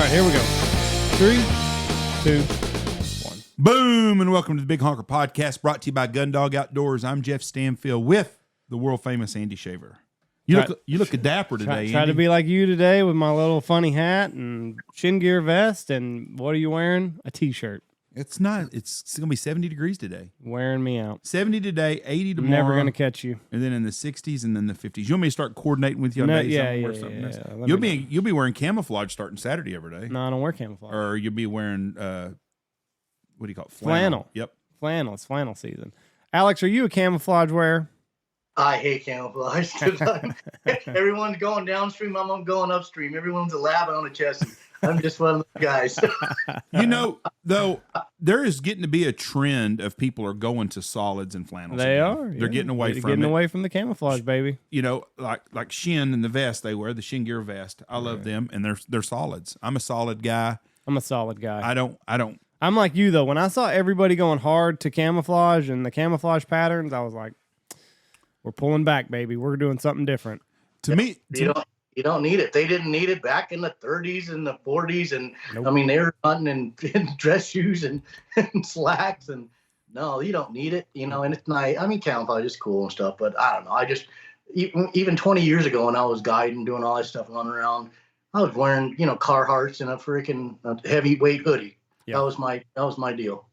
right, here we go. 3, 2, 1. Boom, and welcome to the Big Honker Podcast, brought to you by Gundog Outdoors. I'm Jeff Stanfield with the world famous Andy Shaver. You look dapper today, Try to be like you today with my little funny hat and shin gear vest. And what are you wearing? A t-shirt. It's not. It's going to be 70 degrees today. Wearing me out. 70 today, 80 tomorrow. Never going to catch you. And then in the 60s and then the 50s. You want me to start coordinating with you on days? Yeah. You'll be wearing camouflage starting Saturday every day. No, I don't wear camouflage. Or you'll be wearing, what do you call it? Flannel. Yep. Flannel. It's flannel season. Alex, are you a camouflage wearer? I hate camouflage. Everyone's going downstream. I'm going upstream. Everyone's a lab on a chest. I'm just one of the guys. You know, though, there is getting to be a trend of people are going to solids and flannels. They again. are. They're getting away from getting it. away from the camouflage, baby. You know, like shin and the vest they wear, the shin gear vest. I love them, and they're solids. I'm a solid guy. I'm a solid guy. I don't. I'm like you though. When I saw everybody going hard to camouflage and the camouflage patterns, I was like, we're pulling back, baby. We're doing something different. To me, you don't need it. They didn't need it back in the 30s and the 40s, and Nope. I mean they were hunting in dress shoes and slacks, and no, you don't need it. You know, and it's nice. I mean, camouflage is cool and stuff, but I don't know. I just even 20 years ago when I was guiding, doing all that stuff, running around, I was wearing Carhartts and a freaking heavyweight hoodie. Yeah. That was my deal.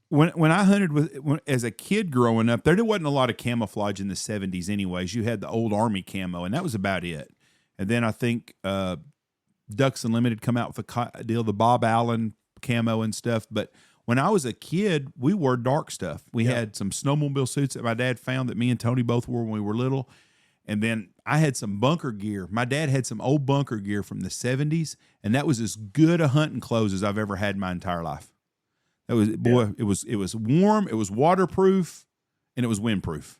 When I hunted as a kid growing up, there wasn't a lot of camouflage in the 70s anyways. You had the old Army camo, and that was about it. And then I think Ducks Unlimited come out with a deal, the Bob Allen camo and stuff. But when I was a kid, we wore dark stuff. We had some snowmobile suits that my dad found that me and Tony both wore when we were little. And then I had some bunker gear. My dad had some old bunker gear from the 70s, and that was as good a hunting clothes as I've ever had in my entire life. It was warm, it was waterproof, and it was windproof.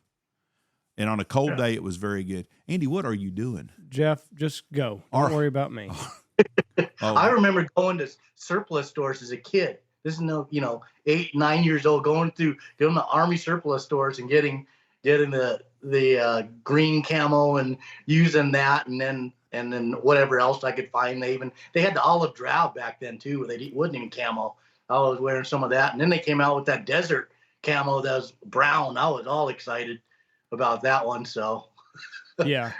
And on a cold day, it was very good. Andy, what are you doing? Jeff, just go. Don't worry about me. I remember going to surplus stores as a kid. This is 8, 9 years old, going to the Army surplus stores and getting the green camo and using that, and then whatever else I could find. They had the olive drab back then too, where they wouldn't even camo. I was wearing some of that, and then they came out with that desert camo that was brown. I was all excited about that one. So, yeah.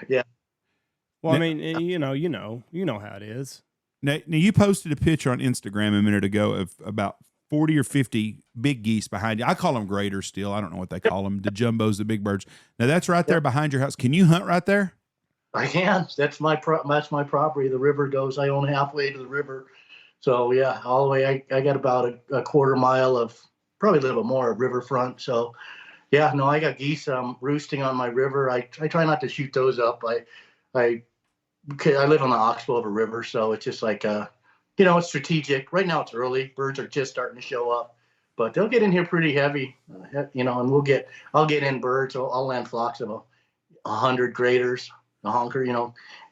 Well, I mean, you know how it is. Now you posted a picture on Instagram a minute ago of about 40 or 50 big geese behind you. I call them graders still. I don't know what they call them. The jumbos, the big birds. Now that's right there behind your house. Can you hunt right there? I can. That's my property. The river goes. I own halfway to the river. So yeah, all the way. I got about a quarter mile of, probably a little bit more, of riverfront. So yeah, no, I got geese roosting on my river. I try not to shoot those up. I live on the oxbow of a river, so it's just like it's strategic. Right now it's early. Birds are just starting to show up, but they'll get in here pretty heavy, and I'll get in birds. I'll land flocks of 100 graders. The honker,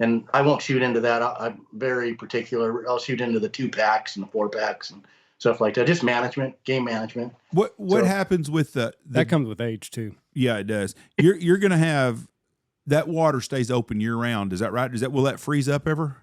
and I won't shoot into that. I'm very particular. I'll shoot into the 2-packs and the 4-packs and stuff like that. Just game management. What happens with the that comes with age too? Yeah, it does. You're going to have that water stays open year round. Is that right? Will that freeze up ever?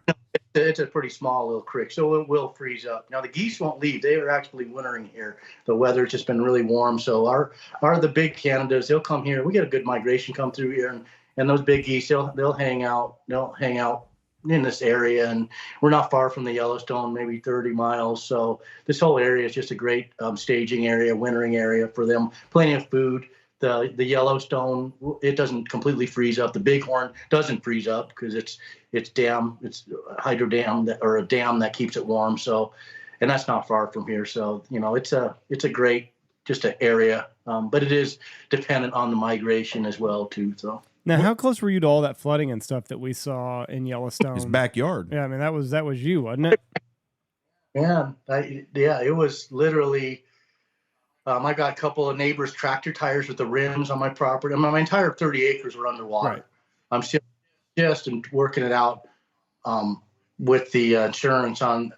It's a pretty small little creek, so it will freeze up. Now the geese won't leave. They are actually wintering here. The weather's just been really warm. So the big Canadas, they'll come here. We get a good migration come through here, and those big geese, they'll hang out. They'll hang out in this area, and we're not far from the Yellowstone, maybe 30 miles. So this whole area is just a great staging area, wintering area for them. Plenty of food. The Yellowstone, it doesn't completely freeze up. The Bighorn doesn't freeze up because it's a hydro dam or a dam that keeps it warm. So, and that's not far from here. So it's a great just an area, but it is dependent on the migration as well too. So. Now, how close were you to all that flooding and stuff that we saw in Yellowstone? His backyard. Yeah, I mean that was you, wasn't it? Yeah, it was literally. I got a couple of neighbors' tractor tires with the rims on my property. I mean, my entire 30 acres were underwater. Right. I'm still just working it out with the insurance on.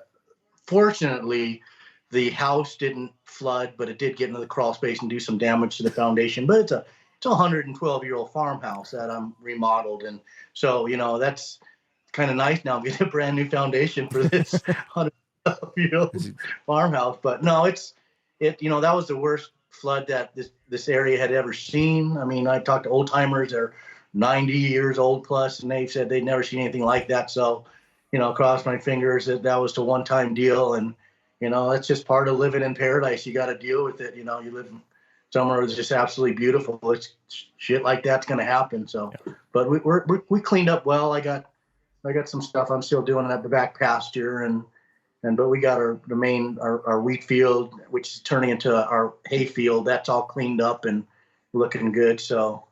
Fortunately, the house didn't flood, but it did get into the crawl space and do some damage to the foundation. But it's a 112-year-old farmhouse that I'm remodeled, and so that's kind of nice now. I'm getting a brand new foundation for this 100-year-old farmhouse. But no, that was the worst flood that this area had ever seen. I mean, I talked to old timers, they're 90 years old plus, and they said they'd never seen anything like that. So, cross my fingers that was a one-time deal. And, it's just part of living in paradise. You got to deal with it. You live somewhere that's just absolutely beautiful. It's shit like that's going to happen. So, but we cleaned up well. I got some stuff I'm still doing at the back pasture, but we got our wheat field, which is turning into our hay field. That's all cleaned up and looking good. So,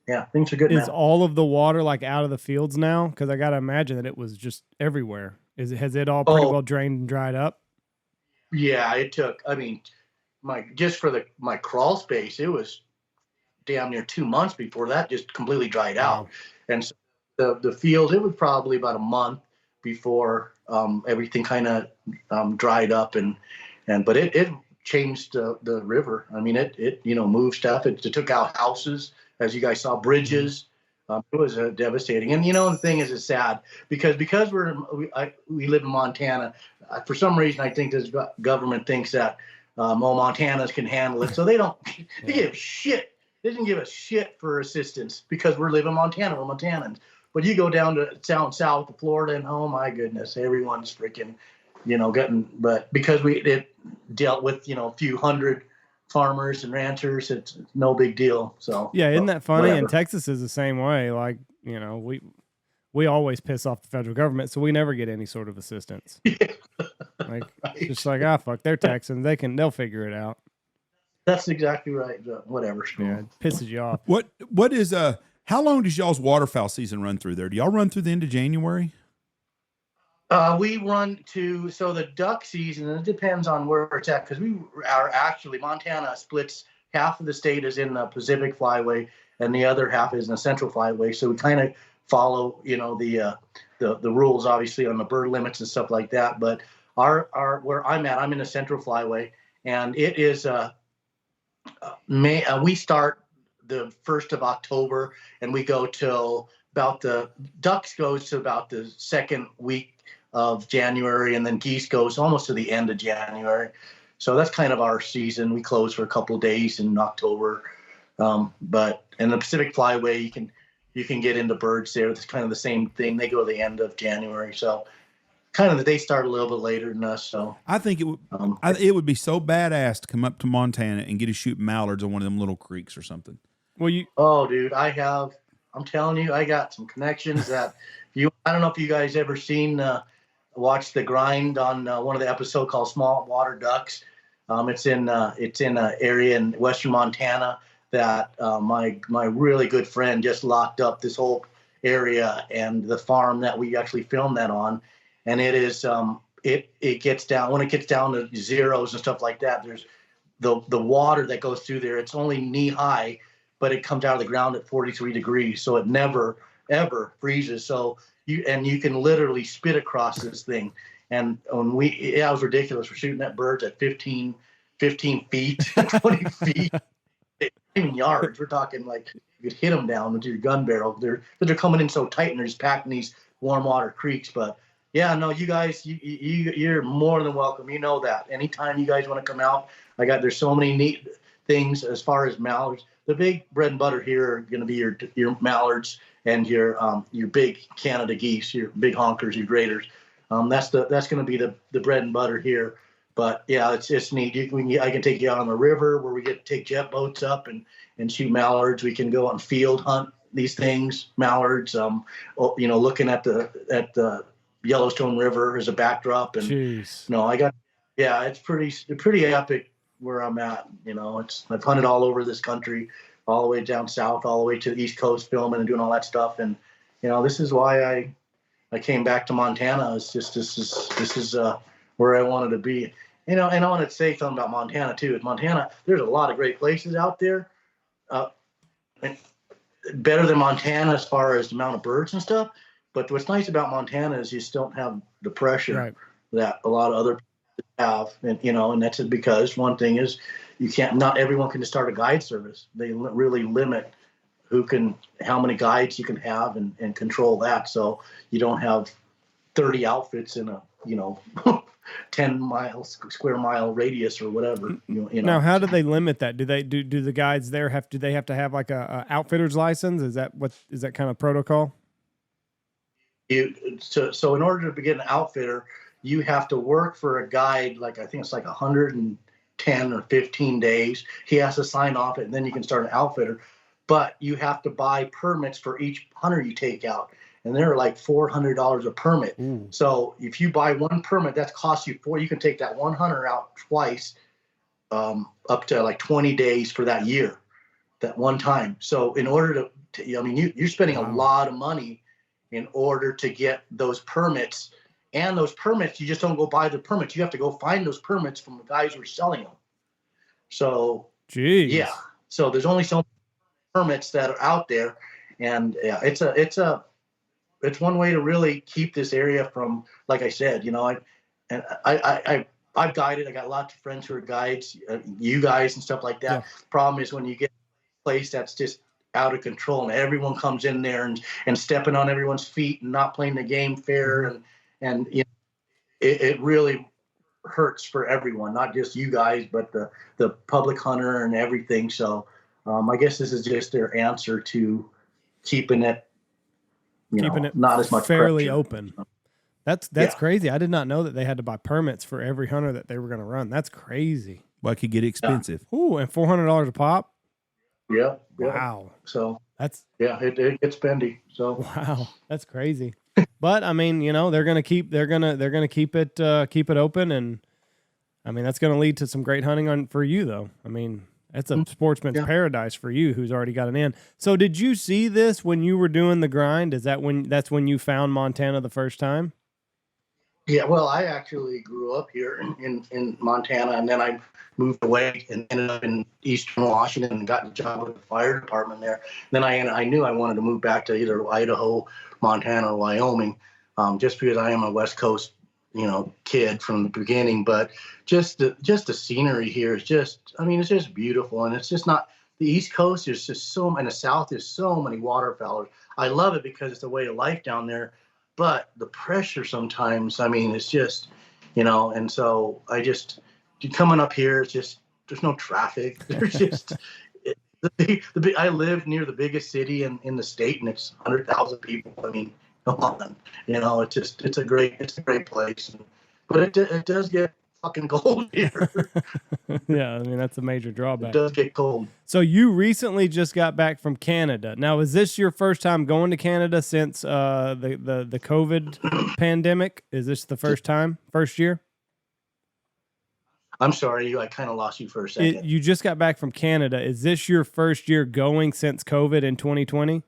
yeah, things are good now. Is all of the water like out of the fields now? Because I got to imagine that it was just everywhere. Has it all pretty well drained and dried up? Yeah, it took. I mean, just for my crawl space, it was damn near 2 months before that just completely dried out. And so the field, it was probably about a month before everything kind of dried up, but it changed the river. I mean, it moved stuff. It took out houses, as you guys saw, bridges. It was devastating. And the thing is, it's sad because we live in Montana. For some reason, I think this government thinks that Montanans can handle it, so they don't. They give shit. They didn't give a shit for assistance because we're living in Montana. We're Montanans. But you go down to south of Florida, and oh my goodness, everyone's freaking, getting. But because it dealt with a few hundred farmers and ranchers, it's no big deal. So yeah, isn't that funny? Whatever. And Texas is the same way. Like we always piss off the federal government, so we never get any sort of assistance. Like Right. just like fuck, they're Texans, they'll figure it out. That's exactly right. Whatever. Yeah, it pisses you off. What is how long does y'all's waterfowl season run through there? Do y'all run through the end of January? We run so the duck season, it depends on where it's at, because we are actually, Montana splits, half of the state is in the Pacific Flyway and the other half is in the Central Flyway. So we kind of follow, the rules, obviously, on the bird limits and stuff like that. But our where I'm at, I'm in the Central Flyway, and it is we start the 1st of October and we go till about the ducks goes to about the second week of January, and then geese goes almost to the end of January. So that's kind of our season. We close for a couple of days in October. But in the Pacific Flyway, you can get into birds there. It's kind of the same thing. They go to the end of January. So kind of they start a little bit later than us. So I think it would be so badass to come up to Montana and get to shoot mallards on one of them little creeks or something. Well, dude, I'm telling you, I got some connections that I don't know if you guys ever watched The Grind on one of the episodes called Small Water Ducks. It's in an area in western Montana that my really good friend just locked up this whole area and the farm that we actually filmed that on. And it is it gets down, when it gets down to zeros and stuff like that, there's the water that goes through there. It's only knee high, but it comes out of the ground at 43 degrees. So it never, ever freezes. So you can literally spit across this thing. And when it was ridiculous. We're shooting at birds at 15 feet, 20 feet, even yards. We're talking like you could hit them down with your gun barrel. They're coming in so tight and they're just packing these warm water creeks. But yeah, no, you guys, you're more than welcome. You know that. Anytime you guys want to come out, there's so many neat things as far as mallards. The big bread and butter here are going to be your mallards and your big Canada geese, your big honkers, your graders. That's going to be the bread and butter here. But yeah, it's neat. I can take you out on the river where we get to take jet boats up and shoot mallards. We can go on field hunt these things, mallards. Looking at the Yellowstone River as a backdrop. And jeez. It's pretty epic where I'm at. I've hunted all over this country, all the way down south, all the way to the East Coast, filming and doing all that stuff. And this is why I came back to Montana. It's just this is where I wanted to be. And I want to say something about Montana too. At Montana, there's a lot of great places out there. Better than Montana as far as the amount of birds and stuff. But what's nice about Montana is you just don't have the pressure that a lot of other people have. And that's because one thing is not everyone can just start a guide service. They really limit how many guides you can have and control that. So you don't have 30 outfits in a, 10 square mile radius or whatever. Now, how do they limit that? Do the guides there have to have like a outfitter's license? Is that kind of protocol? So in order to get an outfitter, you have to work for a guide, like I think it's like 110 or 15 days. He has to sign off it, and then you can start an outfitter. But you have to buy permits for each hunter you take out, and they're like $400 a permit. Ooh. So if you buy one permit, that costs you you can take that one hunter out twice, up to like 20 days for that year, that one time. So in order you're spending a lot of money in order to get those permits. And those permits, you just don't go buy the permits. You have to go find those permits from the guys who are selling them. So, yeah. So there's only so many permits that are out there, and yeah, it's one way to really keep this area from, like I said, I've guided. I got lots of friends who are guides, you guys and stuff like that. Yeah. Problem is when you get a place that's just out of control and everyone comes in there and stepping on everyone's feet and not playing the game fair, and it really hurts for everyone, not just you guys, but the public hunter and everything. So I guess this is just their answer to keeping it not as much fairly pressure. Open. That's crazy. I did not know that they had to buy permits for every hunter that they were going to run. That's crazy. Well, it could get expensive. Yeah. Ooh, and $400 a pop. Yeah. Wow. So that's it gets spendy. So wow, that's crazy. But I mean, they're gonna keep it open, and I mean that's gonna lead to some great hunting for you though. I mean, it's a sportsman's paradise for you who's already got an in. So did you see this when you were doing the grind? That's when you found Montana the first time? Yeah, well, I actually grew up here in Montana, and then I moved away and ended up in Eastern Washington and got a job with the fire department there. Then I knew I wanted to move back to either Idaho, Montana, or Wyoming, just because I am a West Coast, kid from the beginning. But just the scenery here is it's just beautiful, and it's just not. The East Coast is just and the South there's so many waterfowl. I love it because it's the way of life down there. But the pressure sometimes, it's just, and so coming up here, it's just, there's no traffic. There's just, I live near the biggest city in the state, and it's 100,000 people. I mean, come on, it's a great place. But it does get fucking cold here. Yeah, that's a major drawback. It does get cold. So you recently just got back from Canada. Now, is this your first time going to Canada since the COVID pandemic? Is this the first year? I'm sorry, I kind of lost you for a second. You just got back from Canada. Is this your first year going since COVID in 2020?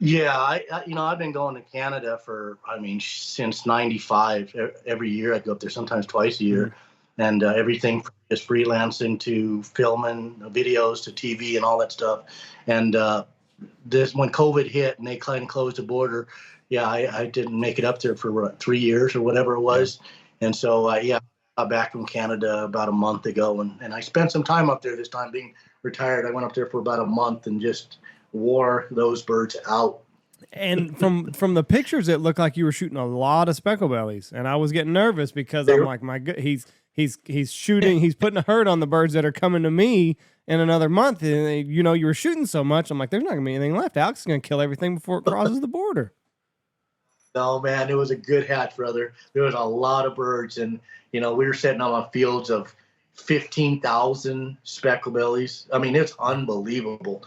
Yeah, I've been going to Canada since '95. Every year I go up there, sometimes twice a year, and everything from just freelancing to filming videos to TV and all that stuff. And when COVID hit and they kind of closed the border, I didn't make it up there for 3 years or whatever it was. And so I got back from Canada about a month ago, and I spent some time up there this time. Being retired, I went up there for about a month and just wore those birds out. And from the pictures, it looked like you were shooting a lot of speckle bellies, and I was getting nervous because I'm like, my good, he's shooting, he's putting a hurt on the birds that are coming to me in another month, and you were shooting so much. I'm like, there's not gonna be anything left. Alex is gonna kill everything before it crosses the border. No, man, it was a good hatch, brother. There was a lot of birds, and we were setting up on fields of 15,000 speckle bellies. It's unbelievable.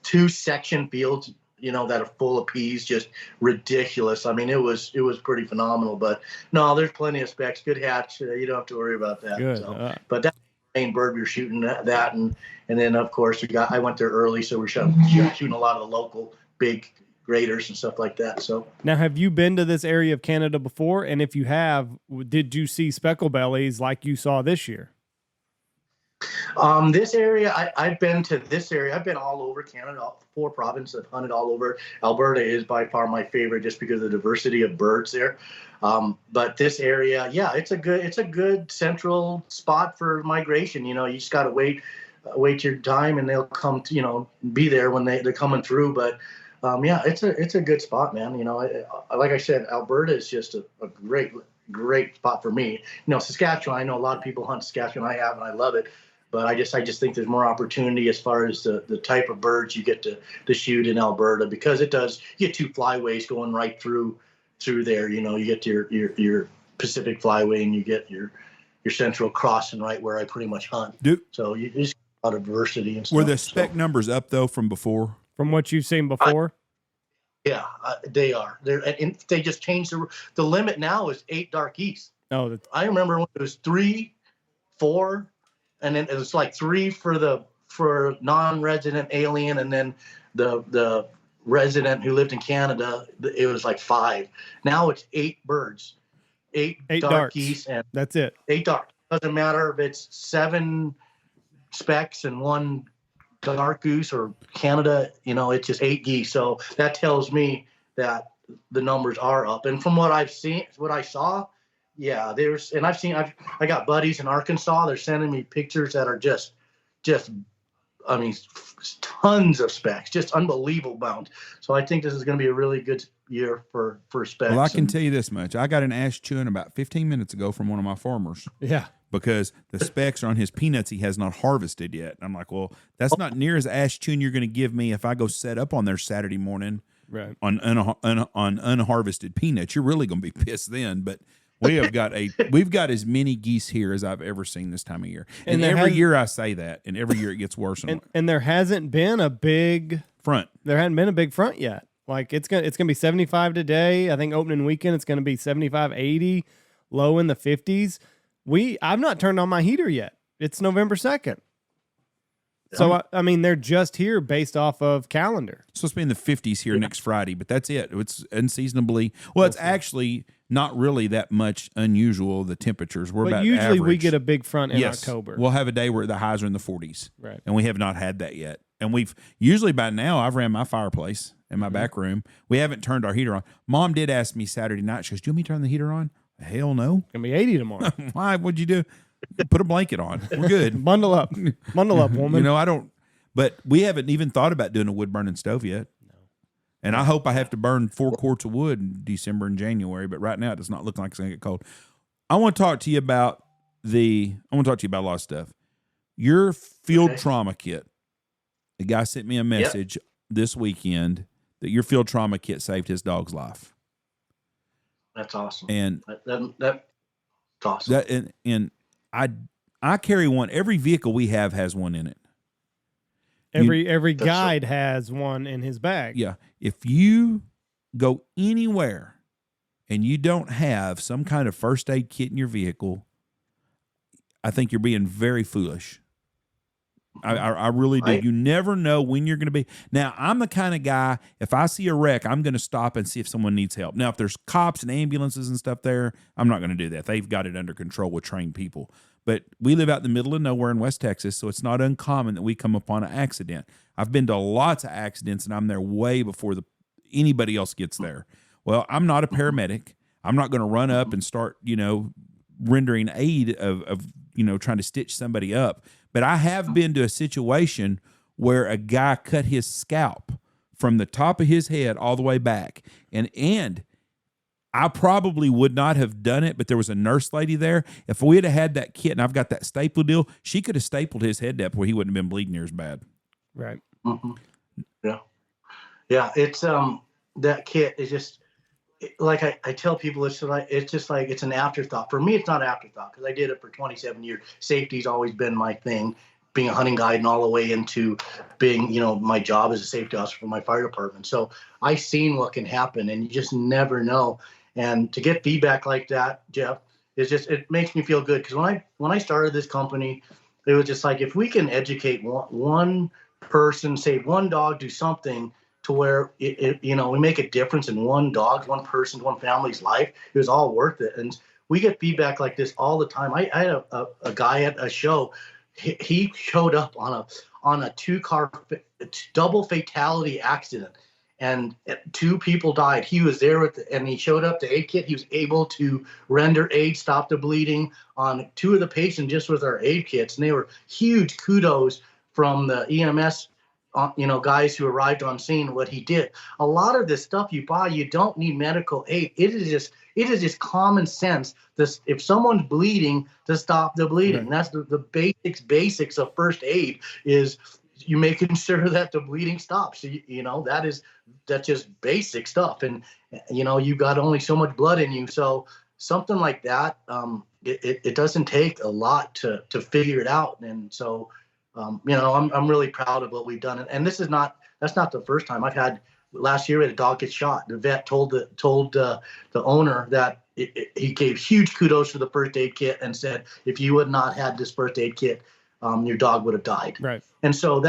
2 section fields, that are full of peas, just ridiculous. It was pretty phenomenal. But no, there's plenty of specks. Good hatch. You don't have to worry about that. Good. So, but that's the main bird we were shooting that, and then of course I went there early, so we're shooting a lot of the local big graders and stuff like that. So now, have you been to this area of Canada before? And if you have, did you see speckle bellies like you saw this year? This area, I've been to this area. I've been all over Canada, 4 provinces. I've hunted all over. Alberta is by far my favorite just because of the diversity of birds there. But this area, it's a good central spot for migration. You just got to wait wait your time, and they'll come to, be there when they're coming through. But yeah, it's a good spot, man. Like I said, Alberta is just a great spot for me. Saskatchewan, I know a lot of people hunt Saskatchewan. I have, and I love it. But I just think there's more opportunity as far as the type of birds you get to shoot in Alberta, because you get 2 flyways going right through there. You get your Pacific flyway, and you get your Central crossing right where I pretty much hunt. So you just get a lot of diversity and stuff. Were the spec numbers up though from before? From what you've seen before? Yeah, they are. They just changed the limit now is 8 dark geese. Oh, I remember when it was 3, 4, and then it was like 3 for non-resident alien, and then the resident who lived in Canada, it was like 5. Now it's 8 birds, 8 dark geese, and that's it. 8 dark. Doesn't matter if it's 7 specks and 1 dark goose or Canada, it's just 8 geese. So that tells me that the numbers are up. And from what I've seen, what I saw, yeah, I got buddies in Arkansas. They're sending me pictures that are just, I mean, tons of specks, just unbelievable amounts. So I think this is going to be a really good year for specks. Well, I can tell you this much. I got an ash chewing about 15 minutes ago from one of my farmers. Yeah. Because the specks are on his peanuts he has not harvested yet. And I'm like, well, that's not near as ash chewing you're going to give me if I go set up on there Saturday morning on unharvested peanuts. You're really going to be pissed then. But we've got as many geese here as I've ever seen this time of year. And every year I say that, and every year it gets worse. And there hasn't been a big front. There hadn't been a big front yet. Like it's gonna be 75 today. I think opening weekend it's gonna be 75, 80, low in the 50s. I've not turned on my heater yet. It's November 2nd. So, I mean, they're just here based off of calendar. It's supposed to be in the 50s here next Friday, but that's it. It's unseasonably, well, it's actually not really that much unusual, the temperatures. We're about usually average. We get a big front in October. We'll have a day where the highs are in the 40s. Right. And we have not had that yet. And we've usually by now, I've ran my fireplace in my back room. We haven't turned our heater on. Mom did ask me Saturday night, she goes, do you want me to turn the heater on? Hell no. It's going to be 80 tomorrow. Why? What'd you do? Put a blanket on. We're good. Bundle up. Bundle up, woman. I don't. But we haven't even thought about doing a wood burning stove yet. No. And I hope I have to burn 4 quarts of wood in December and January. But right now, it does not look like it's going to get cold. I want to talk to you about a lot of stuff. Your field trauma kit. The guy sent me a message this weekend that your field trauma kit saved his dog's life. That's awesome. And that's awesome. And I carry one. Every vehicle we have has one in it. Every guide has one in his bag. Yeah. If you go anywhere and you don't have some kind of first aid kit in your vehicle, I think you're being very foolish. I really do. You never know when you're going to be. Now, I'm the kind of guy, if I see a wreck, I'm going to stop and see if someone needs help. Now, if there's cops and ambulances and stuff there, I'm not going to do that. They've got it under control with trained people. But we live out in the middle of nowhere in West Texas, so it's not uncommon that we come upon an accident. I've been to lots of accidents, and I'm there way before anybody else gets there. Well, I'm not a paramedic. I'm not going to run up and start, rendering aid of trying to stitch somebody up. But I have been to a situation where a guy cut his scalp from the top of his head all the way back. And I probably would not have done it, but there was a nurse lady there. If we had had that kit, and I've got that staple deal, she could have stapled his head up where he wouldn't have been bleeding near as bad. Right. Mm-hmm. Yeah. Yeah. It's that kit is just like I tell people, it's just like it's an afterthought. For me, it's not an afterthought because I did it for 27 years. Safety's always been my thing, being a hunting guide and all the way into being, my job as a safety officer for my fire department. So I've seen what can happen, and you just never know. And to get feedback like that, Jeff, it makes me feel good. Because when I started this company, it was just like, if we can educate one person, save one dog, do something to where we make a difference in one dog, one person, one family's life, it was all worth it. And we get feedback like this all the time. I had a guy at a show. He showed up on a 2-car double fatality accident, and 2 people died. He was there and he showed up to aid kit. He was able to render aid, stop the bleeding on 2 of the patients just with our aid kits, and they were huge kudos from the EMS, guys who arrived on scene, what he did. A lot of this stuff you buy, you don't need medical aid. It is just common sense. If someone's bleeding, to stop the bleeding. Right. That's the basics of first aid is you making sure that the bleeding stops. So, that's just basic stuff. And, you've got only so much blood in you. So something like that, it doesn't take a lot to figure it out. And so, I'm really proud of what we've done. And that's not the first time. Last year we had a dog get shot. The vet told the owner that he gave huge kudos for the first aid kit and said, if you would not had this first aid kit, your dog would have died. Right. And so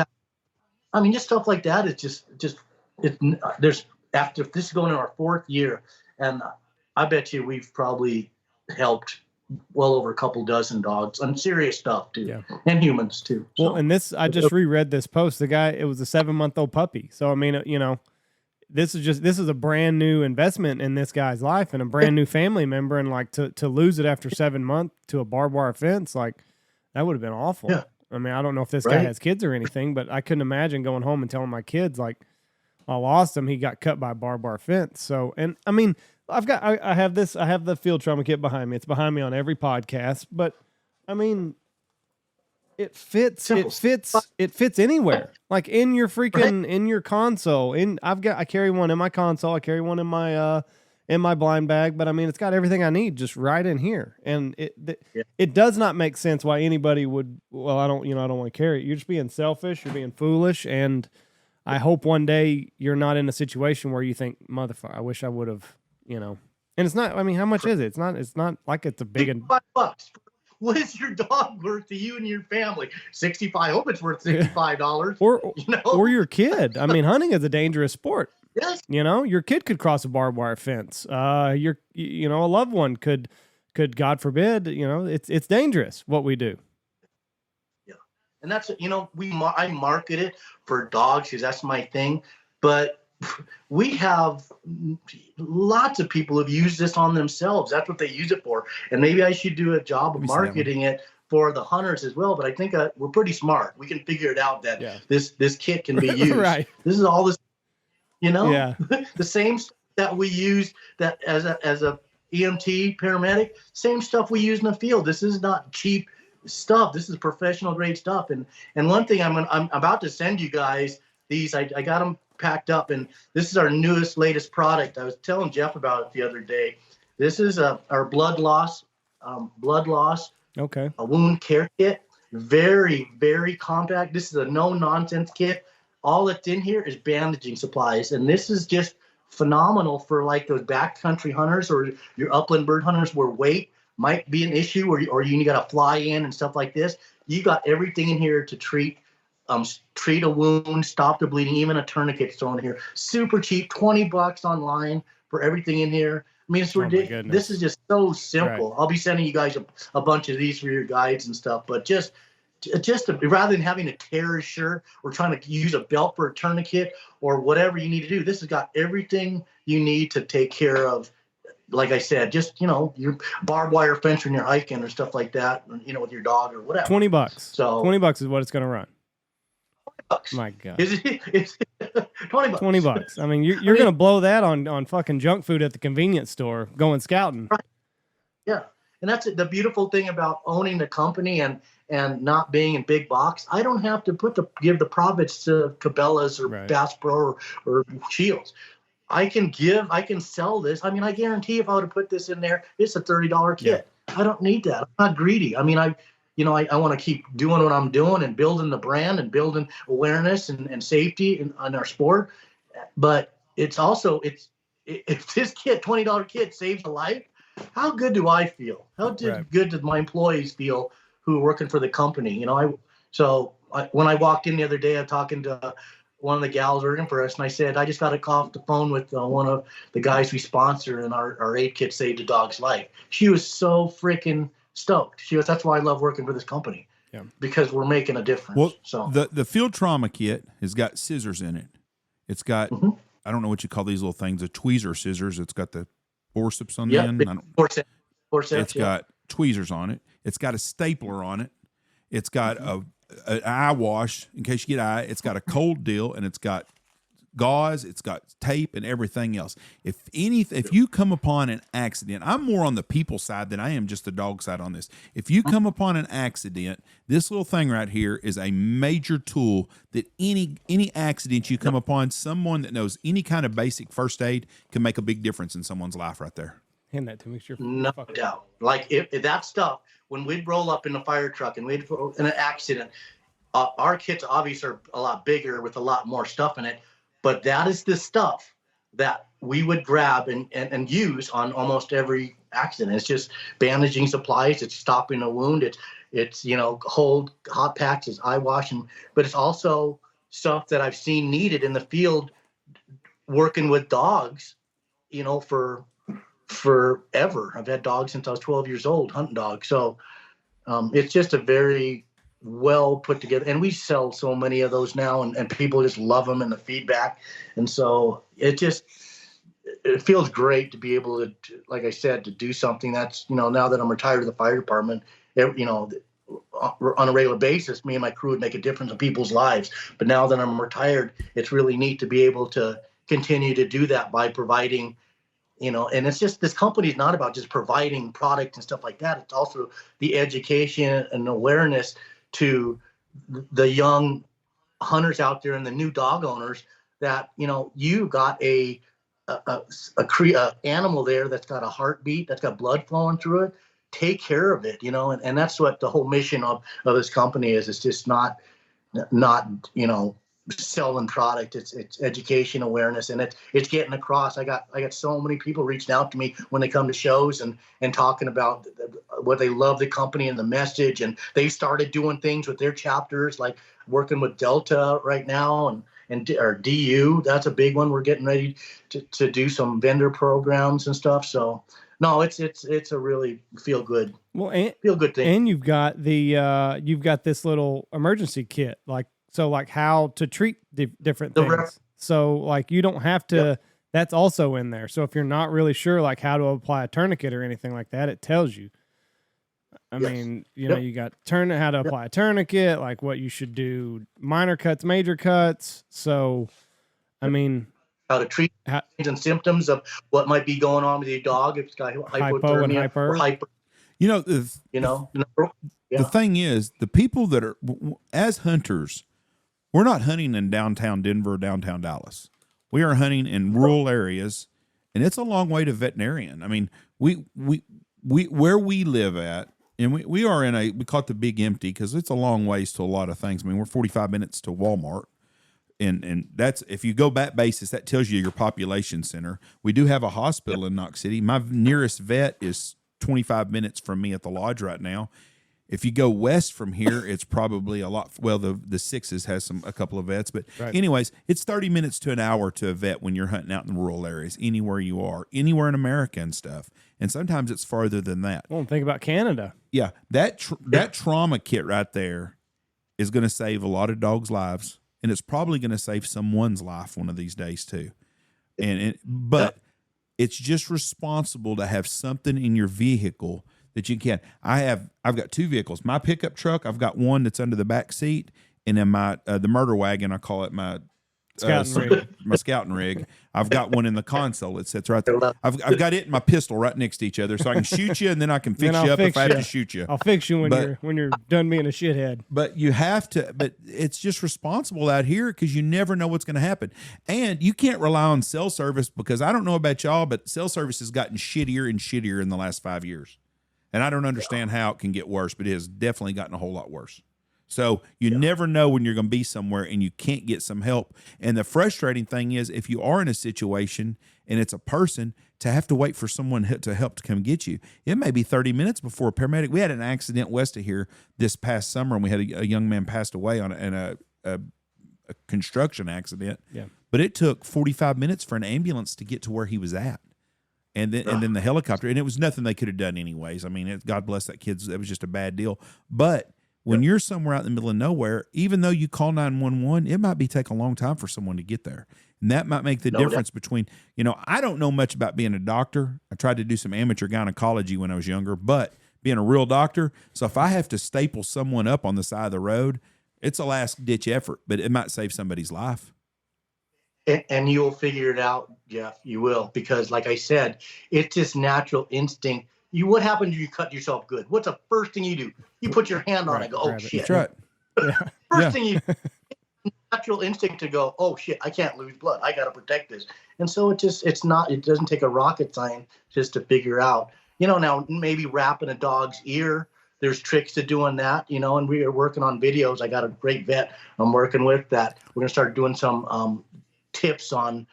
just stuff like that is there's after this is going in our 4th year, and I bet you we've probably helped well over a couple dozen dogs on serious stuff too, and humans too. Well, so. And I just reread this post. The guy, it was a 7-month-old puppy. So I mean, this is a brand new investment in this guy's life and a brand new family member, and like to lose it after 7 months to a barbed wire fence, like that would have been awful. Yeah. I mean, I don't know if this guy has kids or anything, but I couldn't imagine going home and telling my kids like, I lost him. He got cut by a barbed wire fence. So, and I mean, I have the field trauma kit behind me. It's behind me on every podcast, but I mean, it fits anywhere. Like in your freaking, in your console. I carry one in my console. I carry one in my blind bag, but I mean, it's got everything I need just right in here. And it does not make sense why anybody would, I don't want to carry it. You're just being selfish. You're being foolish. And I hope one day you're not in a situation where you think, motherfucker, I wish I would have, And it's not, I mean, how much is it? It's not like it's a big $65. What is your dog worth to you and your family? 65. I hope it's worth $65. Or your kid. I mean, hunting is a dangerous sport. Yes. Your kid could cross a barbed wire fence. A loved one could God forbid, it's dangerous what we do. Yeah. And that's, I market it for dogs because that's my thing. But we have lots of people who've used this on themselves. That's what they use it for. And maybe I should do a job of marketing it for the hunters as well. But I think we're pretty smart. We can figure it out that this kit can be used. Right. This is all this, the same stuff that we use that as a EMT paramedic, same stuff we use in the field. This is not cheap stuff. This is professional grade stuff. And one thing I'm about to send you guys these, I got them packed up, and this is our latest product. I was telling Jeff about it the other day. This is our blood loss, okay, a wound care kit. Very, very compact. This is a no-nonsense kit. All that's in here is bandaging supplies, and this is just phenomenal for like those backcountry hunters or your upland bird hunters where weight might be an issue, or you got to fly in and stuff like this. You got everything in here to treat a wound, stop the bleeding, even a tourniquet's thrown in here. Super cheap, $20 online for everything in here. I mean, it's ridiculous. This is just so simple. Right. I'll be sending you guys a bunch of these for your guides and stuff, but just rather than having to tear a shirt or trying to use a belt for a tourniquet or whatever you need to do, this has got everything you need to take care of. Like I said, just, your barbed wire fence when you're hiking or stuff like that, with your dog or whatever. $20. So $20 is what it's going to run. $20. My God. It's $20. $20. I mean, you're going to blow that on fucking junk food at the convenience store going scouting. Right. Yeah. And that's the beautiful thing about owning the company and not being in big box. I don't have to give the profits to Cabela's or Bass Pro or Shields. I can sell this. I mean, I guarantee if I would have put this in there, it's a $30 kit. Yeah. I don't need that. I'm not greedy. I mean, I want to keep doing what I'm doing and building the brand and building awareness and safety in our sport. But it's also, if this kit, $20 kit saves a life, how good do I feel? How good do my employees feel who are working for the company? When I walked in the other day, I'm talking to one of the gals working for us, and I said, I just got off the phone with one of the guys we sponsor, and our aid kit saved a dog's life. She was so freaking stoked. She goes, that's why I love working for this company. Yeah. Because we're making a difference. Well, so the field trauma kit has got scissors in it. It's got, I don't know what you call these little things, the tweezer scissors. It's got the forceps on the end. Forceps, it's got tweezers on it. It's got a stapler on it. It's got an eye wash in case you get eye. It's got a cold deal, and it's got gauze, it's got tape and everything else. If you come upon an accident, I'm more on the people side than I am just the dog side on this. If you come upon an accident, this little thing right here is a major tool that any accident you come upon, someone that knows any kind of basic first aid can make a big difference in someone's life right there. Hand that to me, sure. No doubt. Like if that stuff, when we'd roll up in the fire truck and we'd in an accident, our kits obviously are a lot bigger with a lot more stuff in it. But that is the stuff that we would grab and use on almost every accident. It's just bandaging supplies. It's stopping a wound. It's hold hot packs, it's eye washing, but it's also stuff that I've seen needed in the field working with dogs, for forever. I've had dogs since I was 12 years old, hunting dogs. So it's just a very well put together, and we sell so many of those now, and people just love them and the feedback, and so it feels great to be able to, like I said, to do something that's now that I'm retired of the fire department, on a regular basis, me and my crew would make a difference in people's lives. But now that I'm retired, it's really neat to be able to continue to do that by providing, and it's just, this company is not about just providing product and stuff like that. It's also the education and awareness to the young hunters out there and the new dog owners that, you got a animal there that's got a heartbeat, that's got blood flowing through it. Take care of it, and that's what the whole mission of this company is. It's just not selling product. It's education, awareness, and it's getting across. I got so many people reaching out to me when they come to shows and talking about what they love the company and the message, and they started doing things with their chapters, like working with Delta right now or DU. That's a big one. We're getting ready to do some vendor programs and stuff. So no, it's a really feel good thing. And you've got this little emergency kit, like how to treat different things. So like you don't have to. Yep. That's also in there. So if you're not really sure like how to apply a tourniquet or anything like that, it tells you. I mean, you got how to apply a tourniquet, like what you should do, minor cuts, major cuts. So, I mean, how to treat and symptoms of what might be going on with your dog if it's got hypothermia or hyper. The thing is, the people that are, as hunters, we're not hunting in downtown Denver, downtown Dallas. We are hunting in rural areas, and it's a long way to veterinarian. I mean, we where we live at, and we are in we call it the Big Empty because it's a long ways to a lot of things. I mean, we're 45 minutes to Walmart. And that's, if you go back basis, that tells you your population center. We do have a hospital in Knox City. My nearest vet is 25 minutes from me at the lodge right now. If you go west from here, it's probably a lot. Well, the Sixes has a couple of vets, but anyways, it's 30 minutes to an hour to a vet when you're hunting out in the rural areas, anywhere you are, anywhere in America and stuff. And sometimes it's farther than that. Well, think about Canada. Yeah, that trauma kit right there is going to save a lot of dogs' lives. And it's probably going to save someone's life one of these days too. But it's just responsible to have something in your vehicle that you can. I've got two vehicles. My pickup truck, I've got one that's under the back seat, and then my the murder wagon, I call it my scouting rig. My scouting rig. I've got one in the console. It sits right there. I've got it and my pistol right next to each other, so I can shoot you, and then I can fix you up if I have to shoot you. I'll fix you when you're done being a shithead. But you have to. But it's just responsible out here because you never know what's going to happen, and you can't rely on cell service because I don't know about y'all, but cell service has gotten shittier and shittier in the last 5 years, and I don't understand how it can get worse, but it has definitely gotten a whole lot worse. So you never know when you're going to be somewhere and you can't get some help. And the frustrating thing is, if you are in a situation and it's a person, to have to wait for someone to help to come get you, it may be 30 minutes before a paramedic. We had an accident west of here this past summer, and we had a young man passed away in a construction accident. Yeah. But it took 45 minutes for an ambulance to get to where he was at. And then the helicopter, and it was nothing they could have done anyways. I mean, God bless that kid. It was just a bad deal. But when you're somewhere out in the middle of nowhere, even though you call 911, it might take a long time for someone to get there. And that might make the difference between, I don't know much about being a doctor. I tried to do some amateur gynecology when I was younger, but being a real doctor. So if I have to staple someone up on the side of the road, It's a last ditch effort, but it might save somebody's life. And you'll figure it out, Jeff. You will, because like I said, it's just natural instinct. What happens if you cut yourself good? What's the first thing you do? You put your hand on it and go, oh, shit. That's right. First thing you natural instinct to go, oh, shit, I can't lose blood. I got to protect this. And so it doesn't take a rocket science just to figure out, now maybe wrapping a dog's ear. There's tricks to doing that, and we are working on videos. I got a great vet I'm working with that we're going to start doing some tips on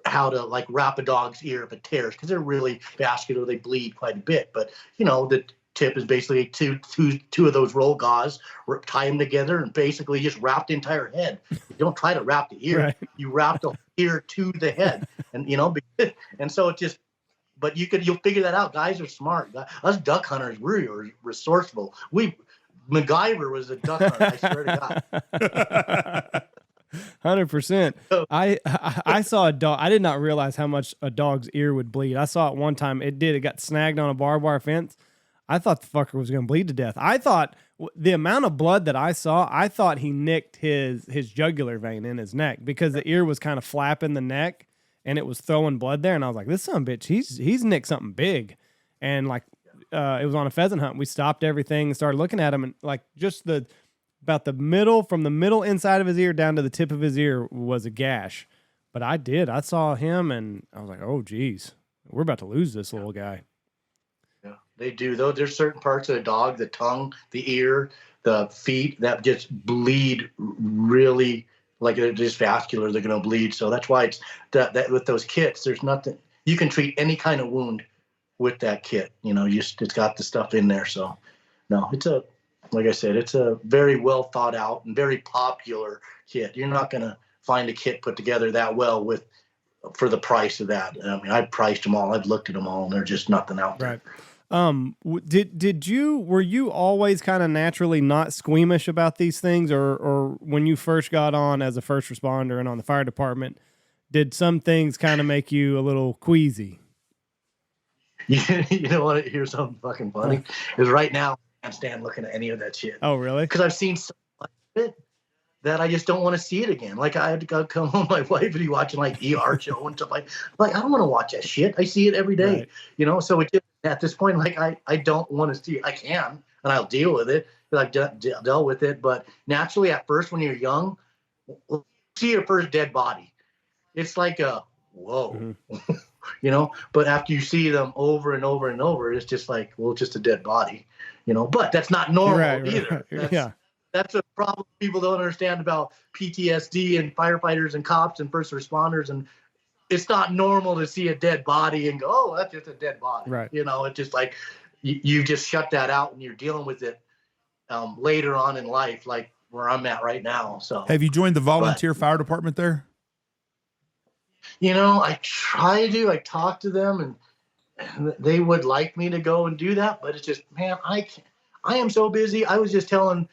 how to like wrap a dog's ear if it tears, because they're really vascular. They bleed quite a bit. But, the tip is basically two of those roll gauze, tie them together and basically just wrap the entire head. You don't try to wrap the ear. Right. You wrap the ear to the head. And, and so it just, but you'll figure that out. Guys are smart. Us duck hunters, we're resourceful. MacGyver was a duck hunter, I swear to God. 100%. I saw a dog. I did not realize how much a dog's ear would bleed. I saw it one time. It got snagged on a barbed wire fence. I thought the fucker was going to bleed to death. I thought the amount of blood that I saw, I thought he nicked his jugular vein in his neck, because the ear was kind of flapping the neck and it was throwing blood there. And I was like, this son of a bitch, he's nicked something big. And like, it was on a pheasant hunt. We stopped everything and started looking at him, and like just about the middle, from the middle inside of his ear down to the tip of his ear was a gash. But I saw him and I was like, oh geez, we're about to lose this little guy. Yeah, they do though. There's certain parts of the dog, the tongue, the ear, the feet that just bleed really, like they're just vascular. They're going to bleed. So that's why it's that with those kits, there's nothing, you can treat any kind of wound with that kit. It's got the stuff in there. So no, like I said, it's a very well thought out and very popular kit. You're not going to find a kit put together that well for the price of that. I mean, I've priced them all. I've looked at them all, and there's just nothing out there. Right. Were you always kind of naturally not squeamish about these things, or when you first got on as a first responder and on the fire department, did some things kind of make you a little queasy? You know what? Here's something fucking funny. Is right now I can't stand looking at any of that shit. Oh, really? Because I've seen so much of it that I just don't want to see it again. Like I had to go come home, my wife and be watching like ER show and stuff like I don't want to watch that shit. I see it every day, right. So it just, at this point, like I don't want to see it. I can, and I'll deal with it. I've dealt with it, but naturally at first when you're young, see your first dead body. It's like a, whoa, but after you see them over and over and over, it's just like, well, just a dead body, but that's not normal either. Right. That's a problem people don't understand about PTSD and firefighters and cops and first responders. And it's not normal to see a dead body and go, oh, that's just a dead body. Right. It's just like you just shut that out and you're dealing with it later on in life, like where I'm at right now. So have you joined the volunteer fire department there? I try to. I talk to them and they would like me to go and do that, but it's just, man, I am so busy. I was just telling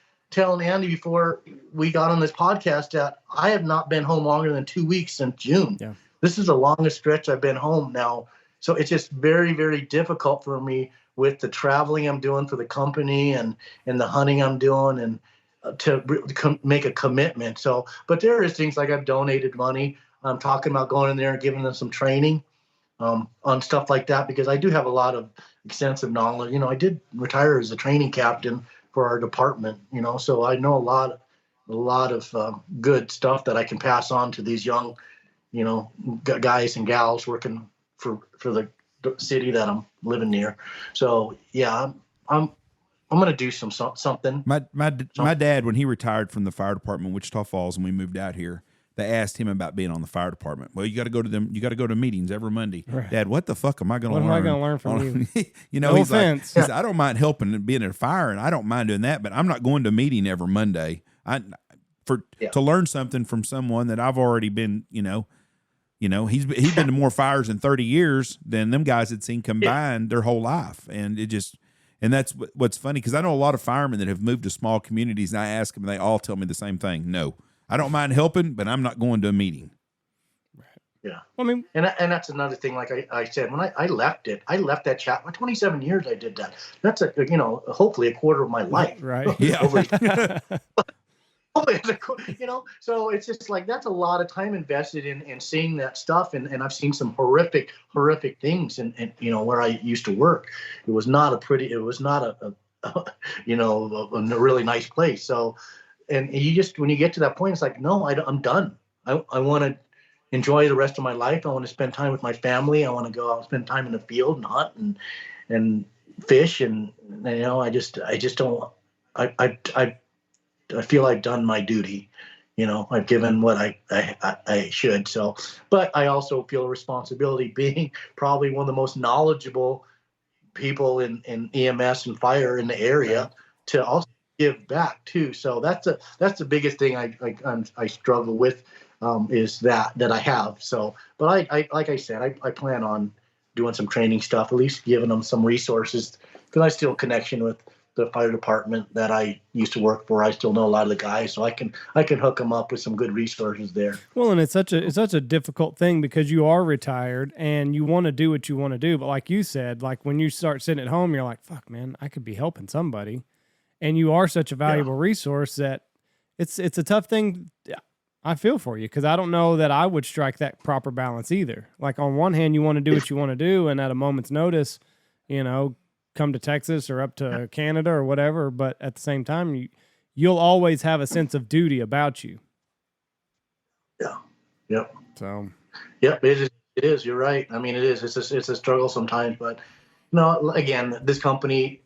Andy before we got on this podcast that I have not been home longer than 2 weeks since June. Yeah. This is the longest stretch I've been home now. So it's just very, very difficult for me with the traveling I'm doing for the company and the hunting I'm doing and to make a commitment. So, but there is things like I've donated money. I'm talking about going in there and giving them some training on stuff like that, because I do have a lot of extensive knowledge. I did retire as a training captain for our department, so I know a lot of good stuff that I can pass on to these young, guys and gals working for the city that I'm living near. So yeah, I'm going to do something. My dad, when he retired from the fire department in Wichita Falls and we moved out here, they asked him about being on the fire department. Well, you got to go to them. You got to go to meetings every Monday. Right. Dad, what the fuck am I going to learn? What am I going to learn from you? No he's offense. Like, I don't mind helping and being in a fire, and I don't mind doing that, but I'm not going to a meeting every Monday. To learn something from someone that I've already been, he's been to more fires in 30 years than them guys had seen combined their whole life, and that's what's funny, because I know a lot of firemen that have moved to small communities, and I ask them, and they all tell me the same thing. No, I don't mind helping, but I'm not going to a meeting. Yeah. I mean, and that's another thing. Like I said, when I left that chat, my 27 years I did that. That's hopefully a quarter of my life. right. Yeah. So it's just like, that's a lot of time invested in seeing that stuff. And I've seen some horrific things and where I used to work. It was not a really nice place. So, and when you get to that point, it's like, no, I'm done. I want to enjoy the rest of my life. I want to spend time with my family. I want to go out and spend time in the field and hunt and fish. And, I just don't, I feel I've done my duty. I've given what I should. So, but I also feel a responsibility, being probably one of the most knowledgeable people in EMS and fire in the area, right, to also give back too. So that's the biggest thing I struggle with, is that I have. So, but I like I said, I plan on doing some training stuff, at least giving them some resources, because I still connection with the fire department that I used to work for. I still know a lot of the guys, so I can hook them up with some good resources there. Well, and it's such a difficult thing, because you are retired and you want to do what you want to do, but like you said, like when you start sitting at home, you're like, fuck, man, I could be helping somebody, and you are such a valuable resource that it's a tough thing. I feel for you, because I don't know that I would strike that proper balance either. Like, on one hand, you want to do what you want to do, and at a moment's notice, come to Texas or up to Canada or whatever. But at the same time, you'll always have a sense of duty about you. Yeah. Yep. So. Yep. It is. You're right. I mean, it is. It's a struggle sometimes, but again, this company,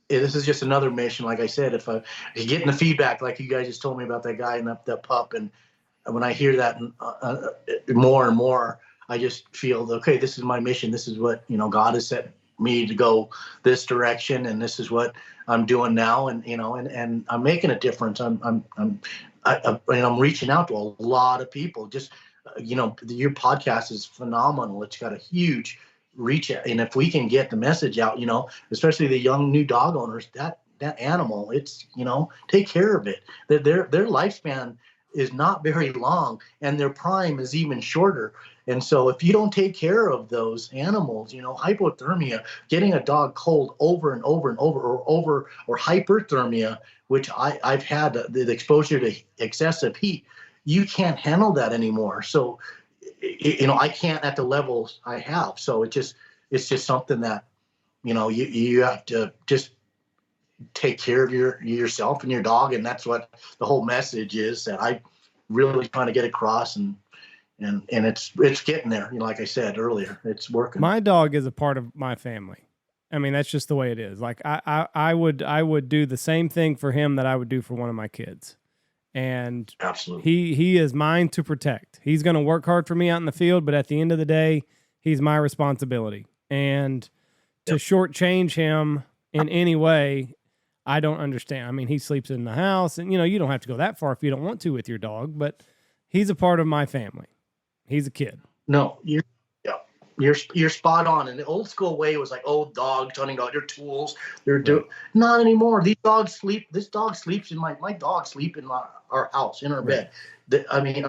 this is just another mission. Like I said, if you're getting the feedback, like you guys just told me about that guy and that pup, and when I hear that more and more, I just feel, okay, this is my mission. This is what God has set me to go this direction, and this is what I'm doing now, and and I'm making a difference. I'm reaching out to a lot of people. Just your podcast is phenomenal. It's got a huge reach, and if we can get the message out, especially the young new dog owners, that animal, it's take care of it. Their lifespan is not very long, and their prime is even shorter. And so if you don't take care of those animals, hypothermia, getting a dog cold over and over and over, or hyperthermia, which I've had the exposure to excessive heat, you can't handle that anymore. So, I can't at the levels I have. So it's just something that, you have to just take care of yourself and your dog. And that's what the whole message is that I really trying to get across, and it's getting there. Like I said earlier, it's working. My dog is a part of my family. I mean, that's just the way it is. Like I would do the same thing for him that I would do for one of my kids. And absolutely, he is mine to protect. He's going to work hard for me out in the field, but at the end of the day, he's my responsibility. And to shortchange him in any way, I don't understand. I mean, he sleeps in the house, and you don't have to go that far if you don't want to with your dog, but he's a part of my family. He's a kid. No, you're spot on. And the old school way was like, oh, dogs, hunting dog, they're tools. Not anymore. These dogs sleep. This dog sleeps in my dog sleep in our house, in our bed. I mean,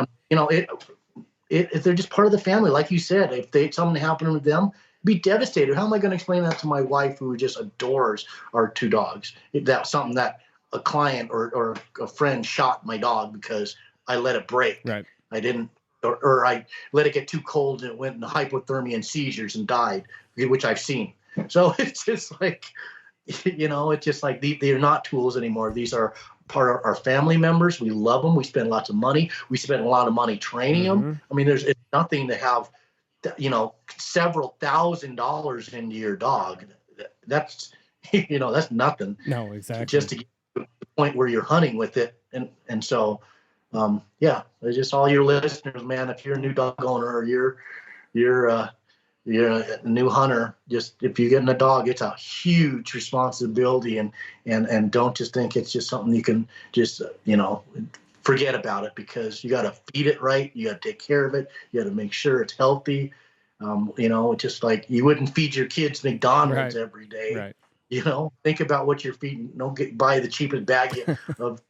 they're just part of the family. Like you said, if something happened with them, be devastated. How am I going to explain that to my wife, who just adores our two dogs? That's something that a client or a friend shot my dog because I let it break. Right. I didn't, or I let it get too cold and it went into hypothermia and seizures and died, which I've seen. So it's just like, it's just like they're not tools anymore. These are part of our family members. We love them. We spend lots of money. We spend a lot of money training them. I mean, it's nothing to have, several $1,000s into your dog. That's, that's nothing. No, exactly. Just to get to the point where you're hunting with it. And so, it's just all your listeners, man, if you're a new dog owner or you're a new hunter, just if you're getting a dog, it's a huge responsibility, and don't just think it's just something you can just, forget about it, because you got to feed it right. You got to take care of it. You got to make sure it's healthy. Just like you wouldn't feed your kids McDonald's every day. Right. Think about what you're feeding. Don't buy the cheapest bag of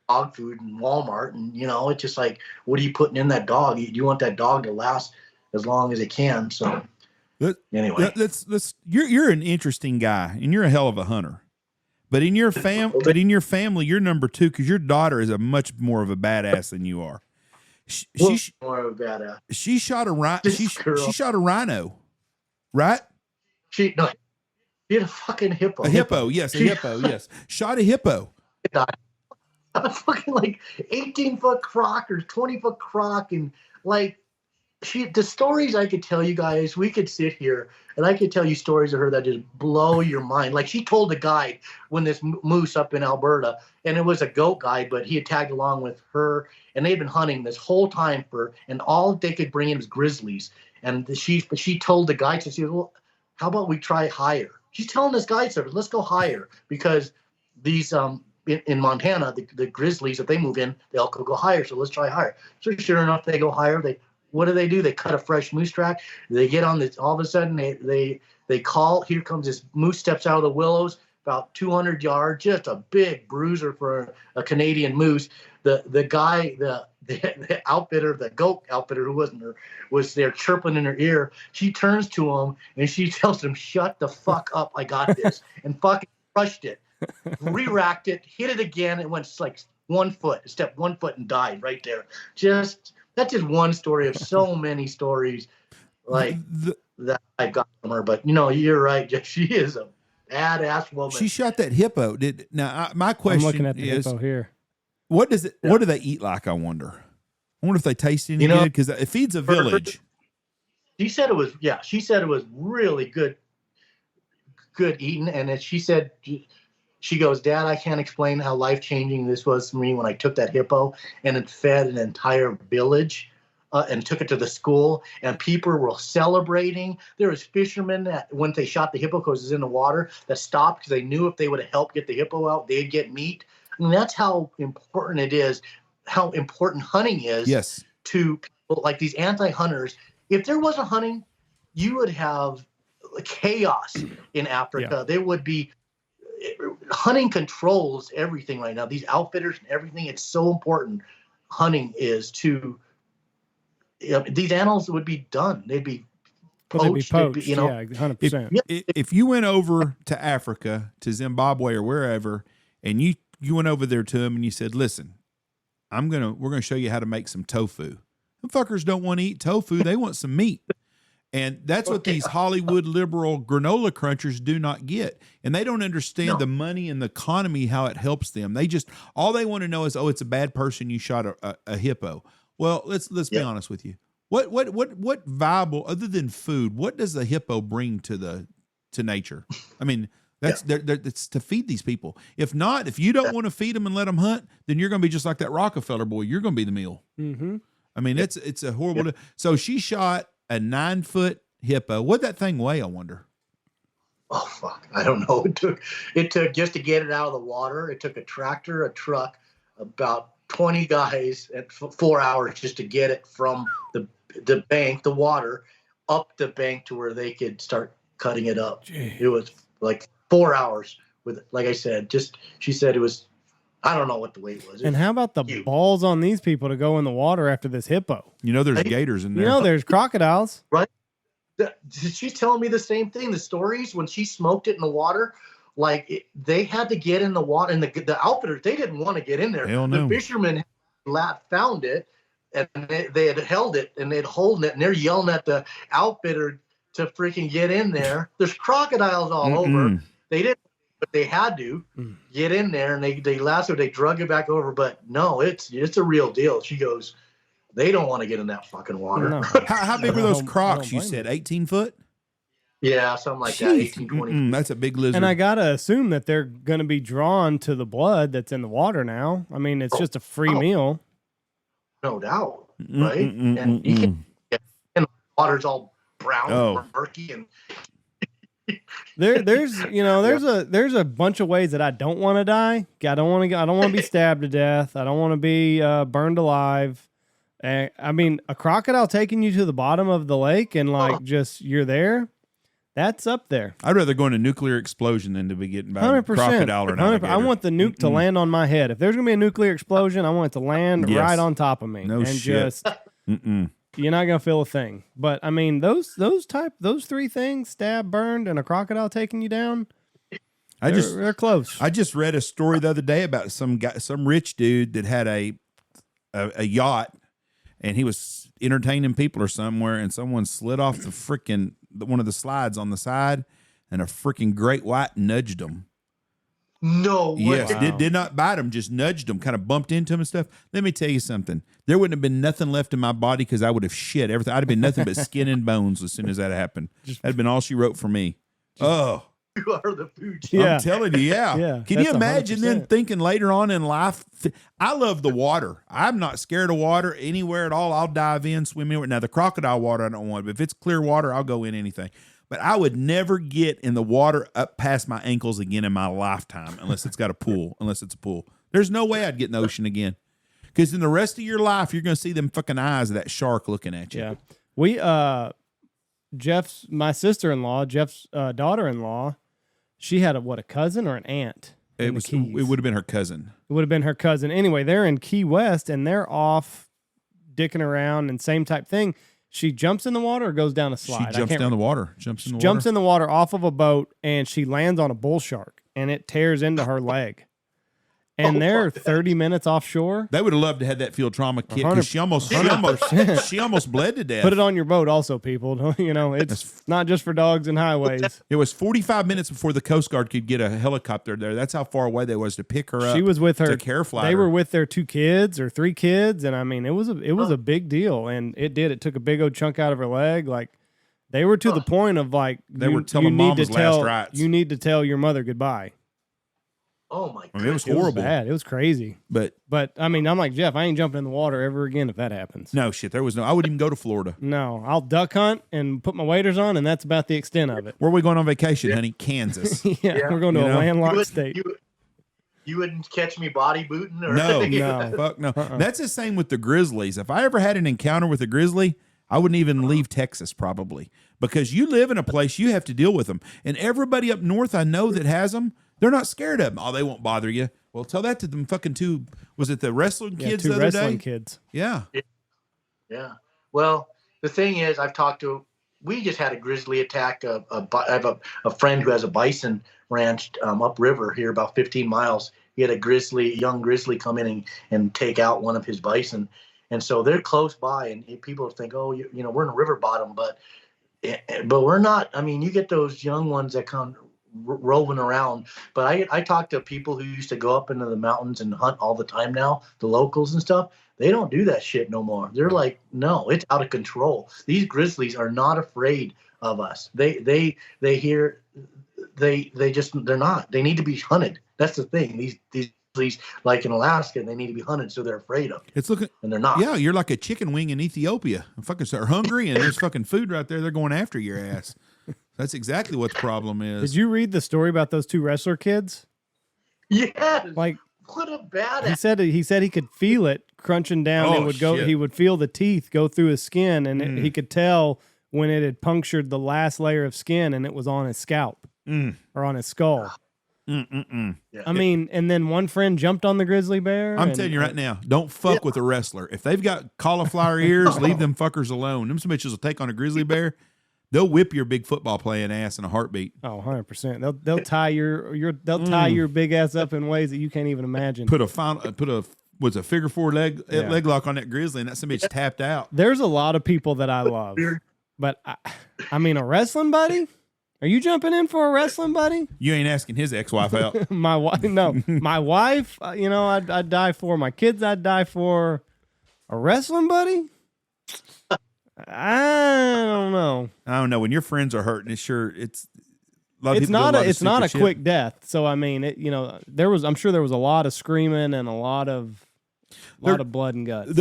dog food in Walmart, and it's just like, what are you putting in that dog? You want that dog to last as long as it can. So anyway, you're an interesting guy, and you're a hell of a hunter. But in your family, you're number 2 because your daughter is a much more of a badass than you are. She's more of a badass. She shot a rhino. She shot a rhino, right? She had a fucking hippo. A hippo, yes. Shot a hippo. A fucking like 18-foot croc or 20-foot croc, and like the stories I could tell you guys, we could sit here and I could tell you stories of her that just blow your mind. Like she told a guide when this moose up in Alberta, and it was a goat guide, but he had tagged along with her, and they'd been hunting this whole time and all they could bring in was grizzlies. And she told the guide, she said, well, how about we try higher? She's telling this guide service, let's go higher, because these in Montana, the grizzlies, if they move in, they'll go higher. So let's try higher. So sure enough, they go higher. What do? They cut a fresh moose track. They get on this. All of a sudden, they call. Here comes this moose, steps out of the willows, about 200 yards, just a big bruiser for a Canadian moose. The guy, the outfitter, the goat outfitter who was there chirping in her ear. She turns to him and she tells him, "Shut the fuck up! I got this," and fucking crushed it. Re-racked it, hit it again, and went like 1 foot, stepped 1 foot and died right there. That's just one story of so many stories like that I got from her. But you're right, Jeff. She is a badass woman. She shot that hippo. My question I'm looking at the is, hippo here. What does it? Yeah. What do they eat like? I wonder if they taste any good, because it feeds a village. She said it was. Yeah, she said it was really good eating, and she said. She goes, Dad, I can't explain how life-changing this was for me when I took that hippo and it fed an entire village and took it to the school, and people were celebrating. There was fishermen that when they shot the hippo because it was in the water that stopped because they knew if they would have helped get the hippo out, they'd get meat. I mean, that's how important it is, how important hunting is to people like these anti-hunters. If there wasn't hunting, you would have chaos in Africa. Yeah. There would be hunting controls everything right now. These outfitters and everything. It's so important. Hunting is to these animals would be done. They'd be poached. Yeah, 100%. If you went over to Africa, to Zimbabwe or wherever, and you went over there to them and you said, "Listen, we're gonna show you how to make some tofu." Them fuckers don't want to eat tofu. They want some meat. And that's what these Hollywood liberal granola crunchers do not get. And they don't understand the money and the economy, how it helps them. All they want to know is, it's a bad person. You shot a hippo. Well, let's be honest with you. What viable, other than food, what does the hippo bring to nature? I mean, it's to feed these people. If you don't want to feed them and let them hunt, then you're going to be just like that Rockefeller boy. You're going to be the meal. Mm-hmm. I mean, it's a horrible. So she shot a 9-foot hippo. What'd that thing weigh, I wonder? Oh, fuck. I don't know. It took just to get it out of the water. It took a tractor, a truck, about 20 guys at 4 hours just to get it from the bank, the water, up the bank to where they could start cutting it up. Gee. It was like 4 hours with, like I said, she said it was, I don't know what the weight was. And how about the balls on these people to go in the water after this hippo? There's gators in there. There's crocodiles. Right. She's telling me the same thing. The stories when she smoked it in the water, they had to get in the water, and the outfitters, they didn't want to get in there. Hell no. The fishermen found it, and they had held it, and they'd holding it, and they're yelling at the outfitter to freaking get in there. There's crocodiles all over. They didn't. But they had to get in there, and they lassoed, they drug it back over. But no, it's a real deal. She goes, they don't want to get in that fucking water. No. How big were those crocs? You said 18 foot? Yeah, something like that. 18, 20. That's a big lizard. And I gotta assume that they're going to be drawn to the blood that's in the water now. I mean, it's just a free meal. No doubt, right? And you can get, and the water's all brown and murky, and there's a bunch of ways that I don't want to die. I don't want to be stabbed to death. I don't want to be burned alive. I mean, a crocodile taking you to the bottom of the lake and just you're there. That's up there. I'd rather go in a nuclear explosion than to be getting by a 100%. crocodile or an alligator. I want the nuke to land on my head. If there's gonna be a nuclear explosion, I want it to land right on top of me. No shit. Just you're not gonna feel a thing. But I mean, those three things: stab, burned, and a crocodile taking you down. They're close. I just read a story the other day about some rich dude that had a yacht, and he was entertaining people or somewhere, and someone slid off the freaking one of the slides on the side, and a freaking great white nudged him. No way. Yes, did not bite him, just nudged him, kind of bumped into him and stuff. Let me tell you something. There wouldn't have been nothing left in my body because I would have shit everything. I'd have been nothing but skin and bones as soon as that happened. That'd been all she wrote for me. You are the food. Yeah. I'm telling you, yeah. Can you imagine 100%. then thinking later on in life? I love the water. I'm not scared of water anywhere at all. I'll dive in, swim anywhere. Now, the crocodile water, I don't want. But if it's clear water, I'll go in anything. But I would never get in the water up past my ankles again in my lifetime unless it's got a pool, unless it's a pool. There's no way I'd get in the ocean again. Because in the rest of your life, you're going to see them fucking eyes of that shark looking at you. Yeah. We, my sister-in-law, Jeff's daughter-in-law, she had a cousin or an aunt? It would have been her cousin. It would have been her cousin. Anyway, they're in Key West, and they're off dicking around and same type thing. She jumps in the water or goes down a slide? She jumps down the water. Jumps in the water off of a boat, and she lands on a bull shark, and it tears into her leg. And they're 30 minutes offshore. They would have loved to have that field trauma kit because she almost bled to death. Put it on your boat also, people. You know, it's not just for dogs and highways. It was 45 minutes before the Coast Guard could get a helicopter there. That's how far away they was to pick her up. She was with her. To care fly they her. were with their 2 kids or 3 kids, and I mean, it was a big deal, and it took a big old chunk out of her leg. Like they were to the point of like they were telling Mama's last rites. You need to tell your mother goodbye. Oh my God. I mean, it was horrible. It was bad. It was crazy. But I mean, I'm like, Jeff, I ain't jumping in the water ever again if that happens. No shit. I wouldn't even go to Florida. No, I'll duck hunt and put my waders on, and that's about the extent of it. Where are we going on vacation, honey? Kansas. Yeah, we're going to a landlocked state. You wouldn't catch me body booting or No, No. fuck no. That's the same with the grizzlies. If I ever had an encounter with a grizzly, I wouldn't even leave Texas probably because you live in a place you have to deal with them. And everybody up north I know that has them, they're not scared of them. Oh, they won't bother you. Well, tell that to them fucking 2. Was it the wrestling kids the other wrestling day? Kids. Yeah. Yeah. Well, the thing is, we just had a grizzly attack. I have a friend who has a bison ranch upriver here about 15 miles. He had a young grizzly come in and take out one of his bison. And so they're close by, and people think, oh, you know, we're in a river bottom, but we're not. I mean, you get those young ones that come roving around. But I talk to people who used to go up into the mountains and hunt all the time now, the locals and stuff. They don't do that shit no more. They're like, no, it's out of control. These grizzlies are not afraid of us. They're not. They need to be hunted. That's the thing. These grizzlies, like in Alaska, they need to be hunted, so they're afraid of it. And they're not. Yeah, you're like a chicken wing in Ethiopia. Fuckers are hungry and there's fucking food right there. They're going after your ass. That's exactly what the problem is. Did you read the story about those 2 wrestler kids? Yeah. Like, what a badass. He said he could feel it crunching down and would go. Shit. He would feel the teeth go through his skin, and he could tell when it had punctured the last layer of skin, and it was on his scalp or on his skull. Yeah. I mean, and then one friend jumped on the grizzly bear. I'm telling you right now, don't fuck with a wrestler. If they've got cauliflower ears, leave them fuckers alone. Them bitches will take on a grizzly bear. They'll whip your big football playing ass in a heartbeat. Oh, 100%. They'll tie tie your big ass up in ways that you can't even imagine. Put a figure 4 leg lock on that grizzly, and that bitch tapped out. There's a lot of people that I love, but I mean, a wrestling buddy. Are you jumping in for a wrestling buddy? You ain't asking his ex-wife out. My wife, no. My wife, you know, I'd die for. My kids, I'd die for. A wrestling buddy? I don't know. When your friends are hurting, it's not a quick death. So I mean, I'm sure there was a lot of screaming and a lot of blood and guts.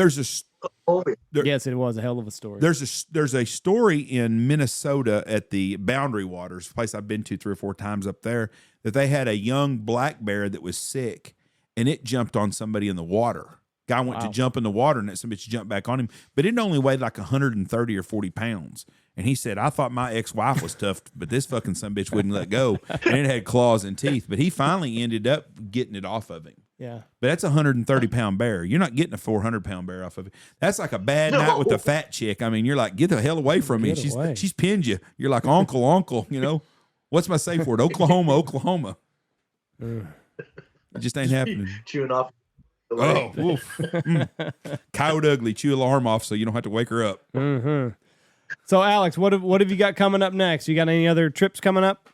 Yes, it was a hell of a story. There's a story in Minnesota at the Boundary Waters, a place I've been to 3 or 4 times up there, that they had a young black bear that was sick, and it jumped on somebody in the water. Guy went to jump in the water, and somebody jumped back on him, but it only weighed like 130 or 40 pounds. And he said, I thought my ex-wife was tough, but this fucking sumbitch wouldn't let go. And it had claws and teeth. But he finally ended up getting it off of him. Yeah. But that's a 130-pound bear. You're not getting a 400-pound bear off of it. That's like a bad night with a fat chick. I mean, you're like, get the hell away from me. She's pinned you. You're like, uncle, you know. What's my safe word? Oklahoma. It just ain't happening. Chewing off. Oh, woof. Coyote Ugly, chew alarm off so you don't have to wake her up. Mm-hmm. So, Alex, what have you got coming up next? You got any other trips coming up?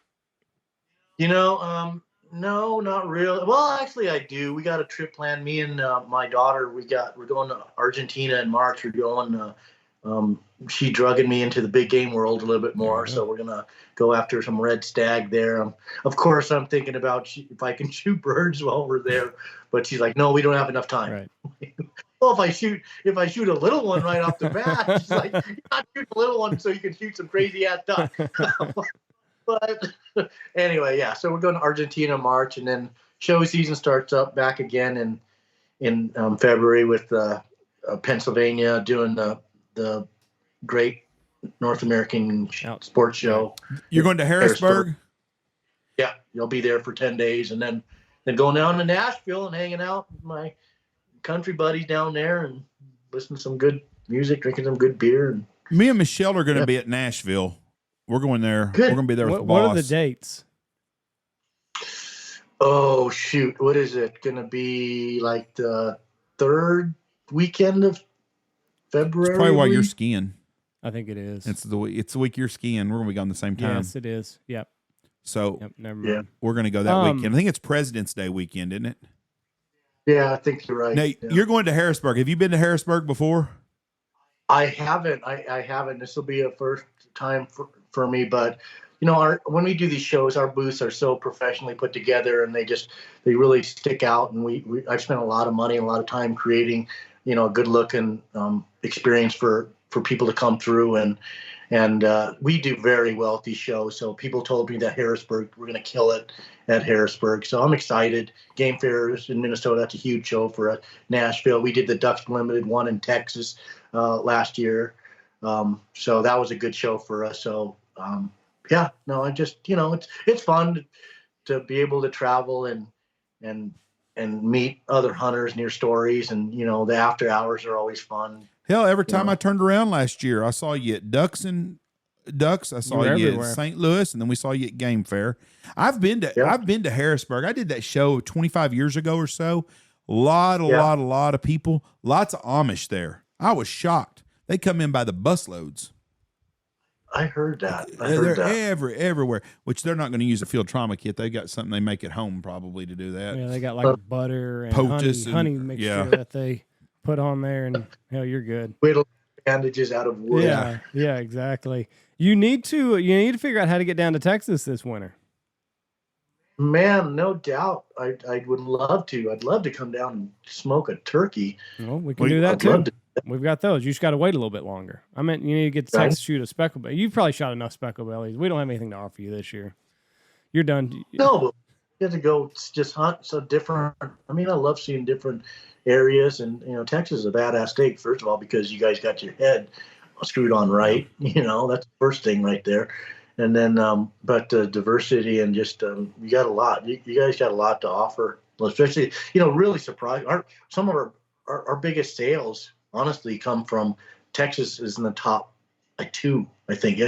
No, not really. Well, actually, I do. We got a trip planned. Me and my daughter, we're going to Argentina in March. We're going. She drugging me into the big game world a little bit more, so we're gonna go after some red stag there. Of course, I'm thinking about if I can shoot birds while we're there, but she's like, "No, we don't have enough time." Right. Well, if I shoot a little one right off the bat, she's like, "You're not shooting a little one so you can shoot some crazy ass duck." But anyway, yeah. So we're going to Argentina in March, and then show season starts up back again in February with Pennsylvania doing the great North American sports show. You're going to Harrisburg? Yeah, you'll be there for 10 days, and then going down to Nashville and hanging out with my country buddies down there and listening to some good music, drinking some good beer. And me and Michelle are going to be at Nashville. We're going there. Good. We're going to be there with the boss. What are the dates? Oh, shoot. What is it? Going to be like the third weekend of February? It's probably while you're skiing. I think it is. It's the week you're skiing. We're going to be gone the same time. Yes, it is. Yep. So never mind. We're going to go that weekend. I think it's President's Day weekend, isn't it? Yeah, I think you're right. Now, you're going to Harrisburg. Have you been to Harrisburg before? I haven't. I haven't. This will be a first time for me, but when we do these shows, our booths are so professionally put together, and they really stick out. And I've spent a lot of money and a lot of time creating, a good looking experience for people to come through, and we do very well at these shows. So people told me that Harrisburg, we're going to kill it at Harrisburg. So I'm excited. Game Fairs in Minnesota, that's a huge show for Nashville. We did the Ducks Limited one in Texas last year. So that was a good show for us. So I just, it's fun to be able to travel and meet other hunters and hear stories. And, the after hours are always fun. Hell, every time I turned around last year, I saw you at Ducks. I saw you at St. Louis, and then we saw you at Game Fair. I've been to Harrisburg. I did that show 25 years ago or so. A lot of people, lots of Amish there. I was shocked. They come in by the busloads. I heard that. They're everywhere, which they're not going to use a field trauma kit. They got something they make at home probably to do that. Yeah, they got like butter and honey mixture that they put on there, and hell, you're good. Whittle bandages out of wood. Yeah, exactly. You need to figure out how to get down to Texas this winter. Man, no doubt. I would love to. I'd love to come down and smoke a turkey. Well, we can do that too. We've got those. You just got to wait a little bit longer. I meant you need to get to Texas to shoot a speckle belly. You've probably shot enough speckle bellies. We don't have anything to offer you this year. You're done. No, but you have to go just hunt so different. I mean, I love seeing different areas, and Texas is a badass state. First of all, because you guys got your head screwed on right. That's the first thing right there. And then, but the diversity and just you got a lot. You guys got a lot to offer. Especially, really surprised. Some of our biggest sales, honestly, come from Texas. Is in the top 2. I think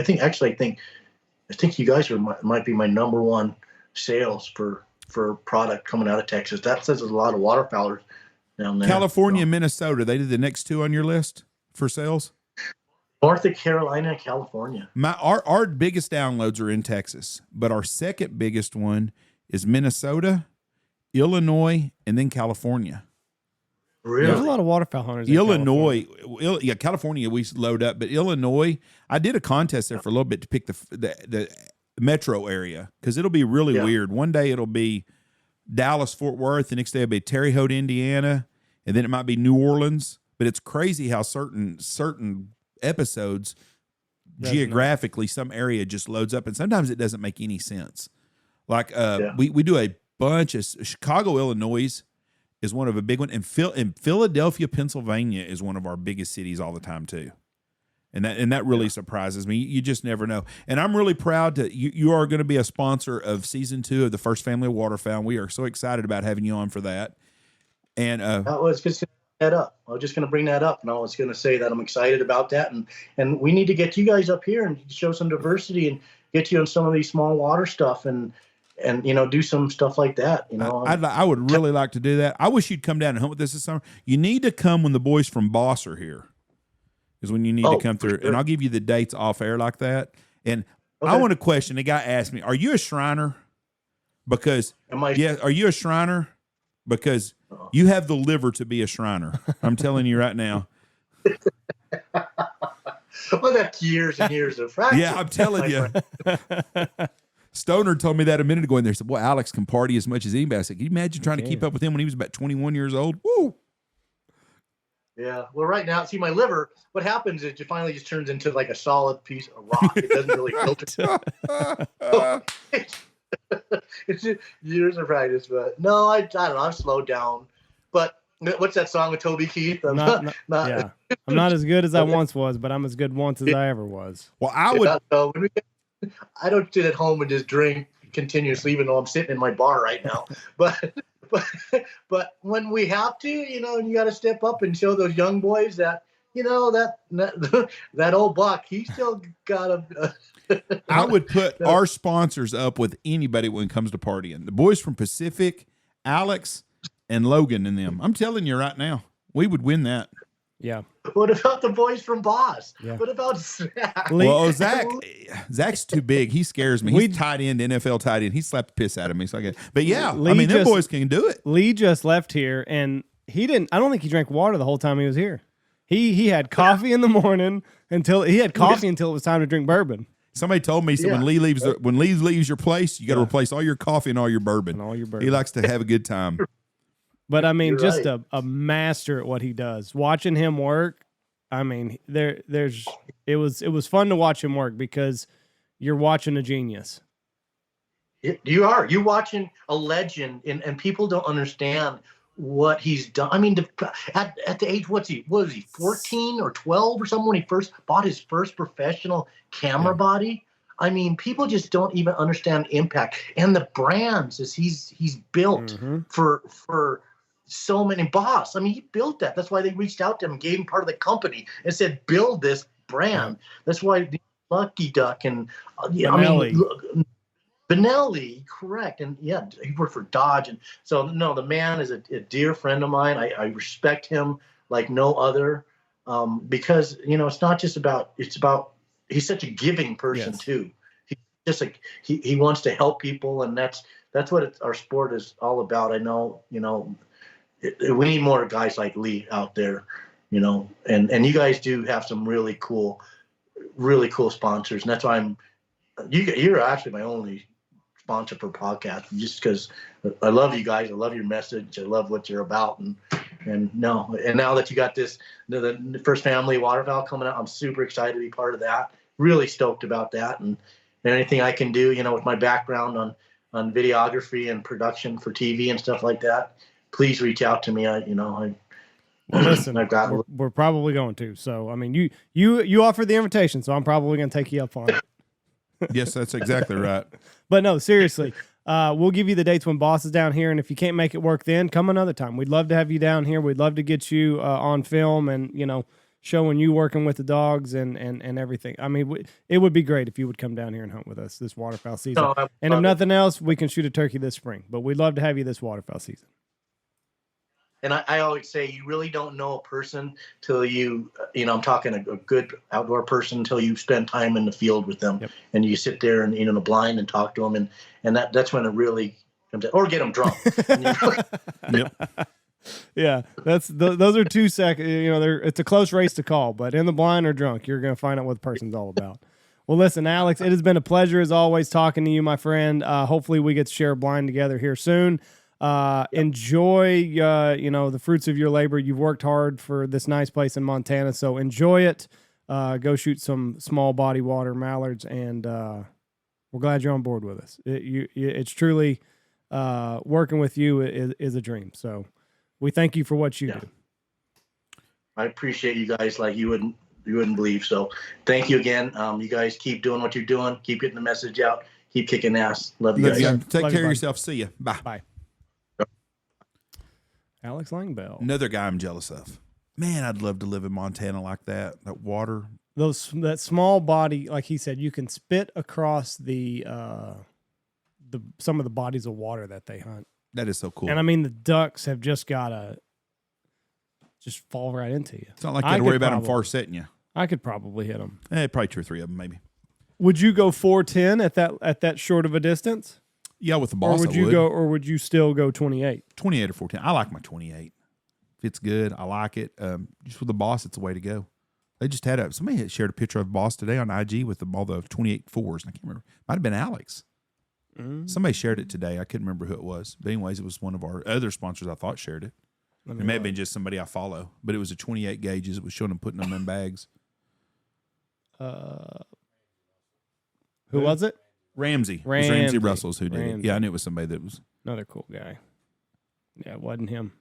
you guys might be my number one sales for product coming out of Texas. That says there's a lot of waterfowlers down there. California and Minnesota, they did the next 2 on your list for sales? North Carolina and California. Our biggest downloads are in Texas, but our second biggest one is Minnesota, Illinois, and then California. Really? There's a lot of waterfowl hunters. Illinois, California we load up, but Illinois, I did a contest there for a little bit to pick the metro area because it'll be really weird. One day it'll be Dallas, Fort Worth. The next day it'll be Terre Haute, Indiana, and then it might be New Orleans. But it's crazy how certain episodes geographically some area just loads up, and sometimes it doesn't make any sense. Like we do a bunch of Chicago, Illinois is one of a big one, and Philadelphia, Pennsylvania is one of our biggest cities all the time too. And that really surprises me. You just never know. And I'm really proud that you are going to be a sponsor of season 2 of the First Family Waterfowl. We are so excited about having you on for that. And I was just going to bring that up. I was just going to bring that up, and I was going to say that I'm excited about that. And we need to get you guys up here and show some diversity and get you on some of these small water stuff and do some stuff like that. I would really like to do that. I wish you'd come down and hunt with us this summer. You need to come when the boys from Boss are here. Is when you need to come through, and I'll give you the dates off air like that. And I want to question. The guy asked me, "Are you a Shriner?" Because are you a Shriner? Because you have the liver to be a Shriner. I'm telling you right now. Well, that's years and years of practice. Yeah, I'm telling you. Stoner told me that a minute ago, and they said, "Boy, Alex can party as much as anybody." I said, "Can you imagine trying to keep up with him when he was about 21 years old?" Woo! Yeah. Well, right now, see, my liver, what happens is it finally just turns into like a solid piece of rock. It doesn't really filter. It's just years of practice. But no, I don't know. I've slowed down. But what's that song with Toby Keith? I'm not as good as I once was, but I'm as good once as I ever was. Well, I don't sit at home and just drink continuously, even though I'm sitting in my bar right now. But when we have to, and you got to step up and show those young boys that, that old buck, he's still got a. I would put our sponsors up with anybody when it comes to partying. The boys from Pacific, Alex, and Logan and them. I'm telling you right now, we would win that. Yeah. What about the boys from Boss? Yeah. What about Zach? Well, Zach's too big. He scares me. He's tight end, NFL tight end. He slapped the piss out of me. So but yeah, them boys can do it. Lee just left here, and I don't think he drank water the whole time he was here. He had coffee in the morning until it was time to drink bourbon. Somebody told me when Lee leaves your place, you got to replace all your coffee and all your bourbon. He likes to have a good time. But I mean, a master at what he does. Watching him work, I mean, it was fun to watch him work because you're watching a genius. You're watching a legend, and people don't understand what he's done. I mean, at the age, what was he, 14 or 12 or something when he first bought his first professional camera body? I mean, people just don't even understand impact and the brands as he's built for so many. Boss, I mean, he built that. That's why they reached out to him, gave him part of the company, and said, "Build this brand." That's why the Lucky Duck and Benelli, correct, and he worked for Dodge, and so no, the man is a dear friend of mine. I respect him like no other, because it's not just about. It's about he's such a giving person too. He's just he wants to help people, and that's what our sport is all about. I know, we need more guys like Lee out there, and you guys do have some really cool sponsors, and that's why you're actually my only sponsor for podcast, just because I love you guys. I love your message. I love what you're about, and now that you got this, the First Family Waterfowl coming out, I'm super excited to be part of that. Really stoked about that, and anything I can do, with my background on videography and production for TV and stuff like that, please reach out to me. Well, listen, we're probably going to. So, I mean, you offered the invitation, so I'm probably going to take you up on it. Yes, that's exactly right. But no, seriously, we'll give you the dates when Boss is down here, and if you can't make it work then, come another time. We'd love to have you down here. We'd love to get you on film and, showing you working with the dogs and everything. I mean, it would be great if you would come down here and hunt with us this waterfowl season. And if nothing else, we can shoot a turkey this spring. But we'd love to have you this waterfowl season. And I always say you really don't know a person till I'm talking a good outdoor person until you spend time in the field with them, and you sit there and in the blind and talk to them, and that's when it really comes out, or get them drunk. Yeah, those are 2 seconds. It's a close race to call, but in the blind or drunk, you're going to find out what the person's all about. Well, listen, Alex, it has been a pleasure as always talking to you, my friend. Hopefully we get to share a blind together here soon. Enjoy, the fruits of your labor. You've worked hard for this nice place in Montana, so enjoy it. Go shoot some small body water mallards, and we're glad you're on board with us. It's truly working with you is a dream. So we thank you for what you do. I appreciate you guys like you wouldn't wouldn't believe. So thank you again. You guys keep doing what you're doing. Keep getting the message out. Keep kicking ass. Love you guys. Take Love care you, of bud. yourself. See you. Bye. Bye. Alex Langbell. Another guy I'm jealous of. Man, I'd love to live in Montana like that. That water. That small body, like he said, you can spit across the some of the bodies of water that they hunt. That is so cool. And I mean, the ducks have just gotta just fall right into you. It's not like you got to worry about them far setting you. I could probably hit them. Probably 2 or 3 of them, maybe. Would you go 410 at that short of a distance? Yeah, with the boss, or would you still go 28? 28 or 410. I like my 28. If it's good, I like it. Just with the boss, it's the way to go. They just had somebody had shared a picture of boss today on IG with all the 28 4s. And I can't remember. Might have been Alex. Somebody shared it today. I couldn't remember who it was. But anyways, it was one of our other sponsors I thought shared it. It may have been just somebody I follow. But it was a 28 gauges. It was showing them putting them in bags. Who was it? Ramsey. It was Ramsey Russell's who did Ramsey. it. Yeah, I knew it was somebody that was. Another cool guy. Yeah, it wasn't him.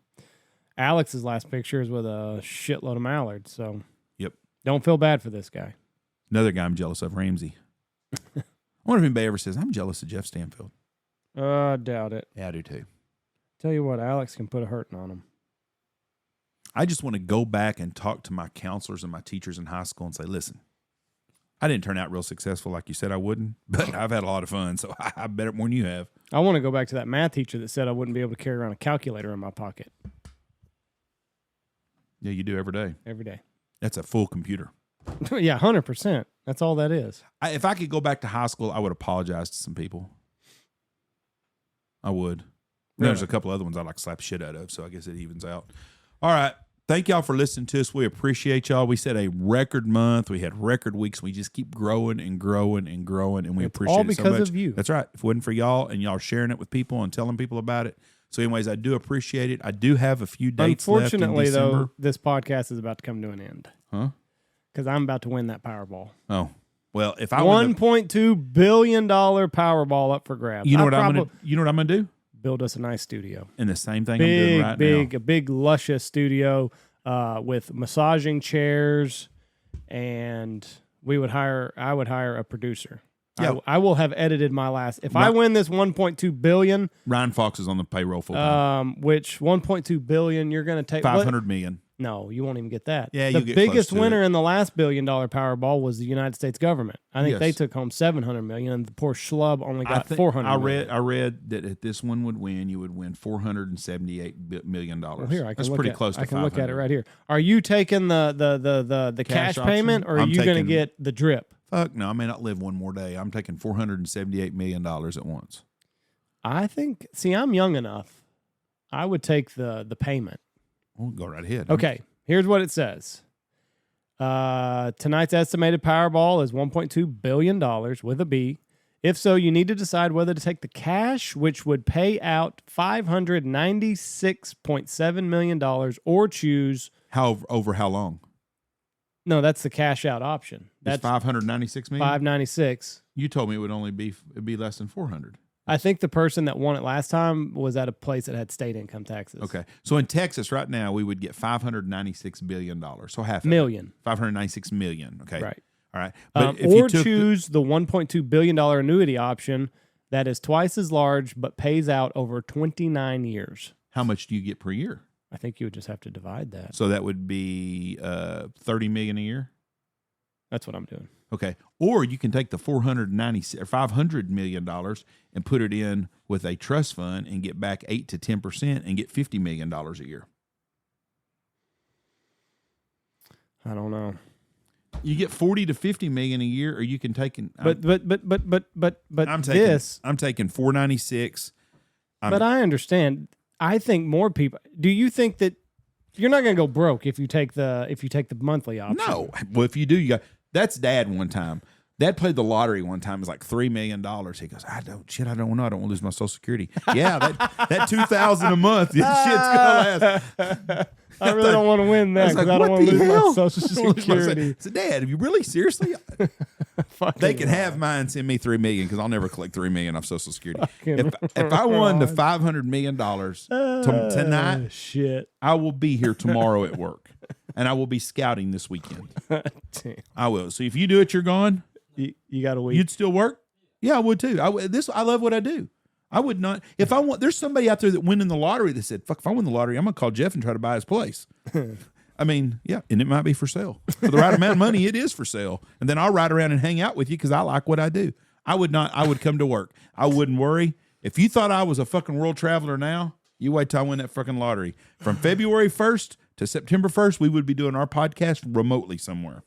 Alex's last picture is with a shitload of mallards, so Yep. Don't feel bad for this guy. Another guy I'm jealous of, Ramsey. I wonder if anybody ever says, I'm jealous of Jeff Stanfield. I doubt it. Yeah, I do too. Tell you what, Alex can put a hurting on him. I just want to go back and talk to my counselors and my teachers in high school and say, listen, I didn't turn out real successful like you said I wouldn't, but I've had a lot of fun, so I bet it more than you have. I want to go back to that math teacher that said I wouldn't be able to carry around a calculator in my pocket. Yeah, you do every day. Every day. That's a full computer. Yeah, 100%. That's all that is. If I could go back to high school, I would apologize to some people. I would. Really? There's a couple other ones I'd like to slap shit out of, so I guess it evens out. All right. Thank y'all for listening to us. We appreciate y'all. We set a record month. We had record weeks. We just keep growing and growing and growing, and we appreciate it so much. All because of you. That's right. If it wasn't for y'all and y'all sharing it with people and telling people about it. So anyways, I do appreciate it. I do have a few dates left in December. Unfortunately, though, this podcast is about to come to an end. Huh? Because I'm about to win that Powerball. Oh. Well, if I win $1.2 billion Powerball up for grabs. You know what I'm gonna do? Build us a nice studio. And the same thing I'm doing right now. A big luscious studio with massaging chairs, and I would hire a producer. Yeah. I will have edited my last. If I win this $1.2 billion, Ryan Fox is on the payroll full time. which $1.2 billion you're going to take $500 million. No, you won't even get that. Yeah, the you get biggest close to winner it. in the last $1 billion Powerball was the United States government. I think Yes. they took home $700 million, and the poor schlub only got $400 million. I read that if this one would win, you would win $478 million. Well, here That's pretty close to I can 500. look at it right here. Are you taking the cash option? payment, or are I'm you going to taking- get the drip? Fuck no, I may not live one more day. I'm taking $478 million at once. I think. See, I'm young enough. I would take the payment. We'll go right ahead. Okay, here's what it says. Tonight's estimated Powerball is $1.2 billion with a B. If so, you need to decide whether to take the cash, which would pay out $596.7 million, or choose. Over how long? No, that's the cash out option. That's That's $596 million. $596. You told me it would only be less than 400. I think the person that won it last time was at a place that had state income taxes. Okay, so in Texas right now we would get $596 billion. So half Million. $596 million. Okay, Right. All right, but if Or you took choose the $1.2 billion annuity option that is twice as large but pays out over 29 years. how much do you get per year? I think you would just have to divide that. So that would be $30 million a year. That's what I'm doing. Okay, or you can take the $500 million and put it in with a trust fund and get back 8 to 10% and get $50 million a year. I don't know. You get 40 to 50 million a year, or you can take. But I'm taking this. I'm taking 496. But I understand. I think more people. Do you think that you're not going to go broke if you take the monthly option? No. Well, if you do, you got. That's Dad one time. Dad played the lottery one time. It was like $3 million. He goes, I don't know. I don't want to lose my Social Security. Yeah, that $2,000 a month. That shit's gonna last. I really don't want to win that because I don't want to lose my Social Security. So, Dad, are you really seriously? They can have mine. Send me $3 million because I'll never collect $3 million off Social Security. If I won the $500 million tonight, Shit. I will be here tomorrow at work. and I will be scouting this weekend. Damn. I will. So if you do it, you're gone. You got a week. You'd still work? Yeah, I would too. I love what I do. I would not. If I want, there's somebody out there that win in the lottery that said, "Fuck, if I win the lottery, I'm gonna call Jeff and try to buy his place." I mean, yeah, and it might be for sale for the right amount of money. It is for sale, and then I'll ride around and hang out with you because I like what I do. I would not. I would come to work. I wouldn't worry. If you thought I was a fucking world traveler now, you wait till I win that fucking lottery. From February 1st to September 1st, we would be doing our podcast remotely somewhere.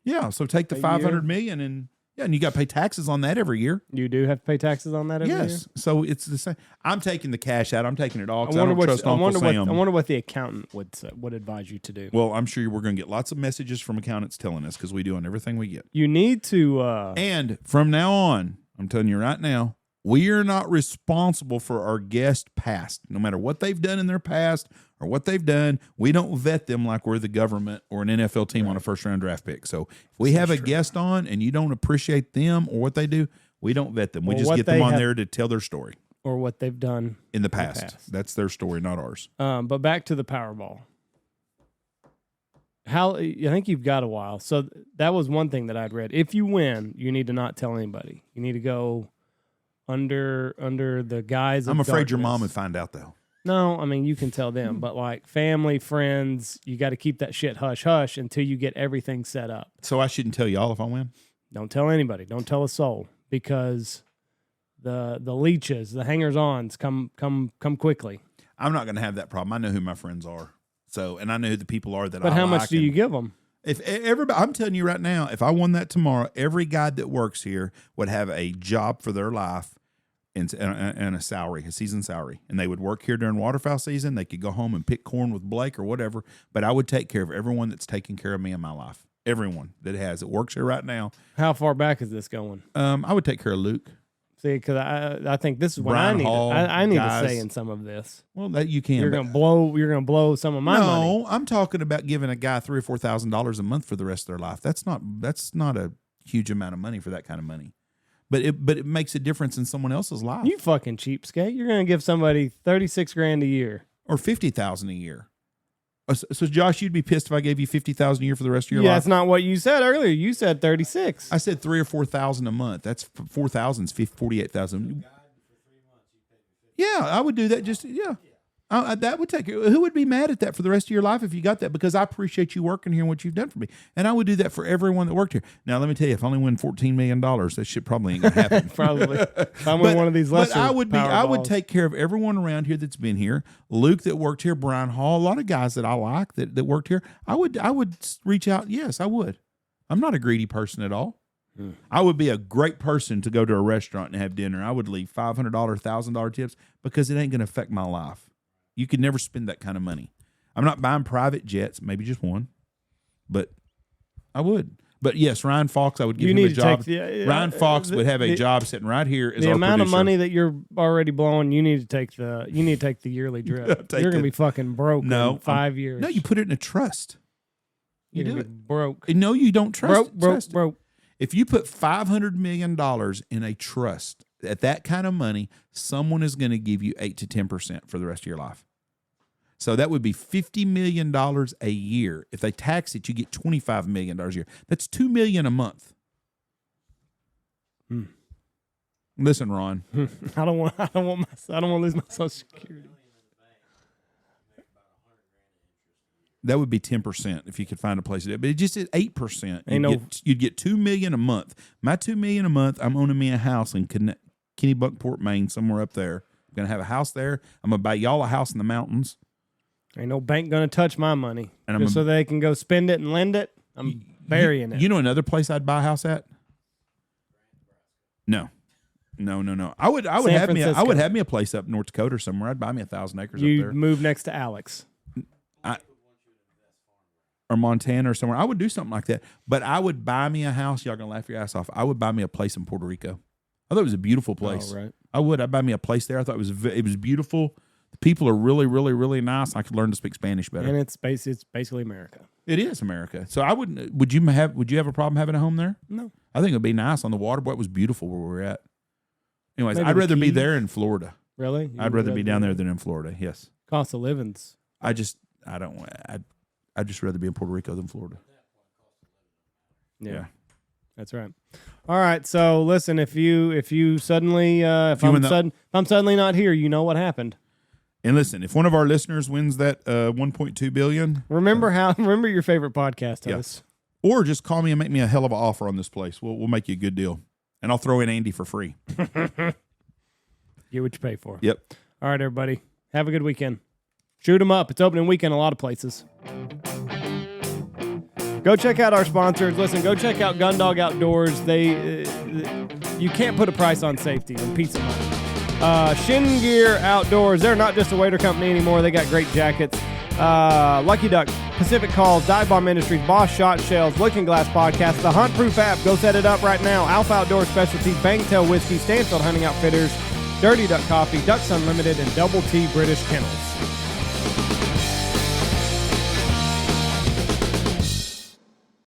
Yeah, so take the 500 million and you got to pay taxes on that every year. You do have to pay taxes on that every year? Yes. So it's the same. I'm taking the cash out. I'm taking it all I because I don't trust Uncle Sam. I wonder what the accountant would advise you to do. Well, I'm sure we're going to get lots of messages from accountants telling us because we do on everything we get. You need to... And from now on, I'm telling you right now, we are not responsible for our guest past. No matter what they've done in their past or what they've done, we don't vet them like we're the government or an NFL team on a first-round draft pick. So if we have a guest on and you don't appreciate them or what they do, we don't vet them. We just get them on there to tell their story. Or what they've done in the past. That's their story, not ours. But back to the Powerball. I think you've got a while. So that was one thing that I'd read. If you win, you need to not tell anybody. You need to go under the guise of I'm afraid darkness. your mom would find out, though. No, I mean, you can tell them. But like family, friends, you got to keep that shit hush-hush until you get everything set up. So I shouldn't tell y'all if I win? Don't tell anybody. Don't tell a soul. Because the leeches, the hangers-ons come quickly. I'm not going to have that problem. I know who my friends are. So, and I know who the people are that But how much do you give them? If everybody, I'm telling you right now, if I won that tomorrow, every guy that works here would have a job for their life and a salary, a season salary. And they would work here during waterfowl season. They could go home and pick corn with Blake or whatever. But I would take care of everyone that's taking care of me in my life. Everyone that works here right now. How far back is this going? I would take care of Luke. See, because I think this is what Brian I need. Hall, I need guys. to say in some of this. Well, that you can. You're gonna blow some of my money. No, I'm talking about giving a guy $3,000 or $4,000 a month for the rest of their life. That's not a huge amount of money for that kind of money. But it makes a difference in someone else's life. You fucking cheapskate. You're gonna give somebody $36,000 a year or $50,000 a year. So Josh, you'd be pissed if I gave you $50,000 a year for the rest of your life. Yeah, that's not what you said earlier. You said 36. I said $3,000 or $4,000 a month. That's 4,000 is 48,000. Yeah, I would do that. That would take. Who would be mad at that for the rest of your life if you got that? Because I appreciate you working here and what you've done for me, and I would do that for everyone that worked here. Now, let me tell you, if I only win $14 million, that shit probably ain't gonna happen. Probably. If I win one of these lesser. But I would take care of everyone around here that's been here. Luke that worked here, Brian Hall, a lot of guys that I like that worked here. I would reach out. Yes, I would. I'm not a greedy person at all. I would be a great person to go to a restaurant and have dinner. I would leave $500, $1,000 tips because it ain't going to affect my life. You could never spend that kind of money. I'm not buying private jets, maybe just one, but I would. But yes, Ryan Fox, I would give him a job. Ryan Fox would have a job sitting right here as the our amount producer. of money that you're already blowing. You need to take the yearly drip. You're gonna be fucking broke in 5 years. No, you put it in a trust. You do it broke. No, you don't trust. Broke. If you put $500 million in a trust at that kind of money, someone is going to give you 8 to 10% for the rest of your life. So that would be $50 million a year. If they tax it, you get $25 million a year. That's $2 million a month. Listen, Ron. I don't want to lose my Social Security. That would be 10% if you could find a place to do it. But it just at 8%. You'd get $2 million a month. My $2 million a month, I'm owning me a house in Kennebunkport, Maine, somewhere up there. I'm gonna have a house there. I'm gonna buy y'all a house in the mountains. Ain't no bank gonna touch my money. And just so they can go spend it and lend it. I'm burying it. You know another place I'd buy a house at? No. I would have me a place up North Dakota or somewhere. I'd buy me 1,000 acres up there. You move next to Alex. Or Montana or somewhere. I would do something like that. But I would buy me a house. Y'all gonna laugh your ass off. I would buy me a place in Puerto Rico. I thought it was a beautiful place. Oh, right. I would. I'd buy me a place there. I thought it was beautiful. The people are really, really, really nice. I could learn to speak Spanish better. And it's basically America. It is America. So I wouldn't. Would you have a problem having a home there? No. I think it'd be nice on the water. Boy, it was beautiful where we were at. Anyways, Maybe I'd rather be Keys. there in Florida. Really? I'd rather be down there than in Florida. Yes. Cost of living's I'd just rather be in Puerto Rico than Florida. Yeah. That's right. All right. So listen, if you suddenly if I'm suddenly not here, you know what happened. And listen, if one of our listeners wins that 1.2 billion, remember your favorite podcast host. Yeah. Or just call me and make me a hell of an offer on this place. We'll make you a good deal. And I'll throw in Andy for free. Get what you pay for. Yep. All right, everybody. Have a good weekend. Shoot them up. It's opening weekend a lot of places. Go check out our sponsors. Listen, go check out Gundog Outdoors. You can't put a price on safety and peace of mind. Shin Gear Outdoors. They're not just a wader company anymore. They got great jackets. Lucky Duck, Pacific Calls, Dive Bomb Industries, Boss Shot Shells, Looking Glass Podcast, the Hunt Proof app. Go set it up right now. Alpha Outdoor Specialties, Bangtail Whiskey, Stanfield Hunting Outfitters, Dirty Duck Coffee, Ducks Unlimited, and Double T British Kennels.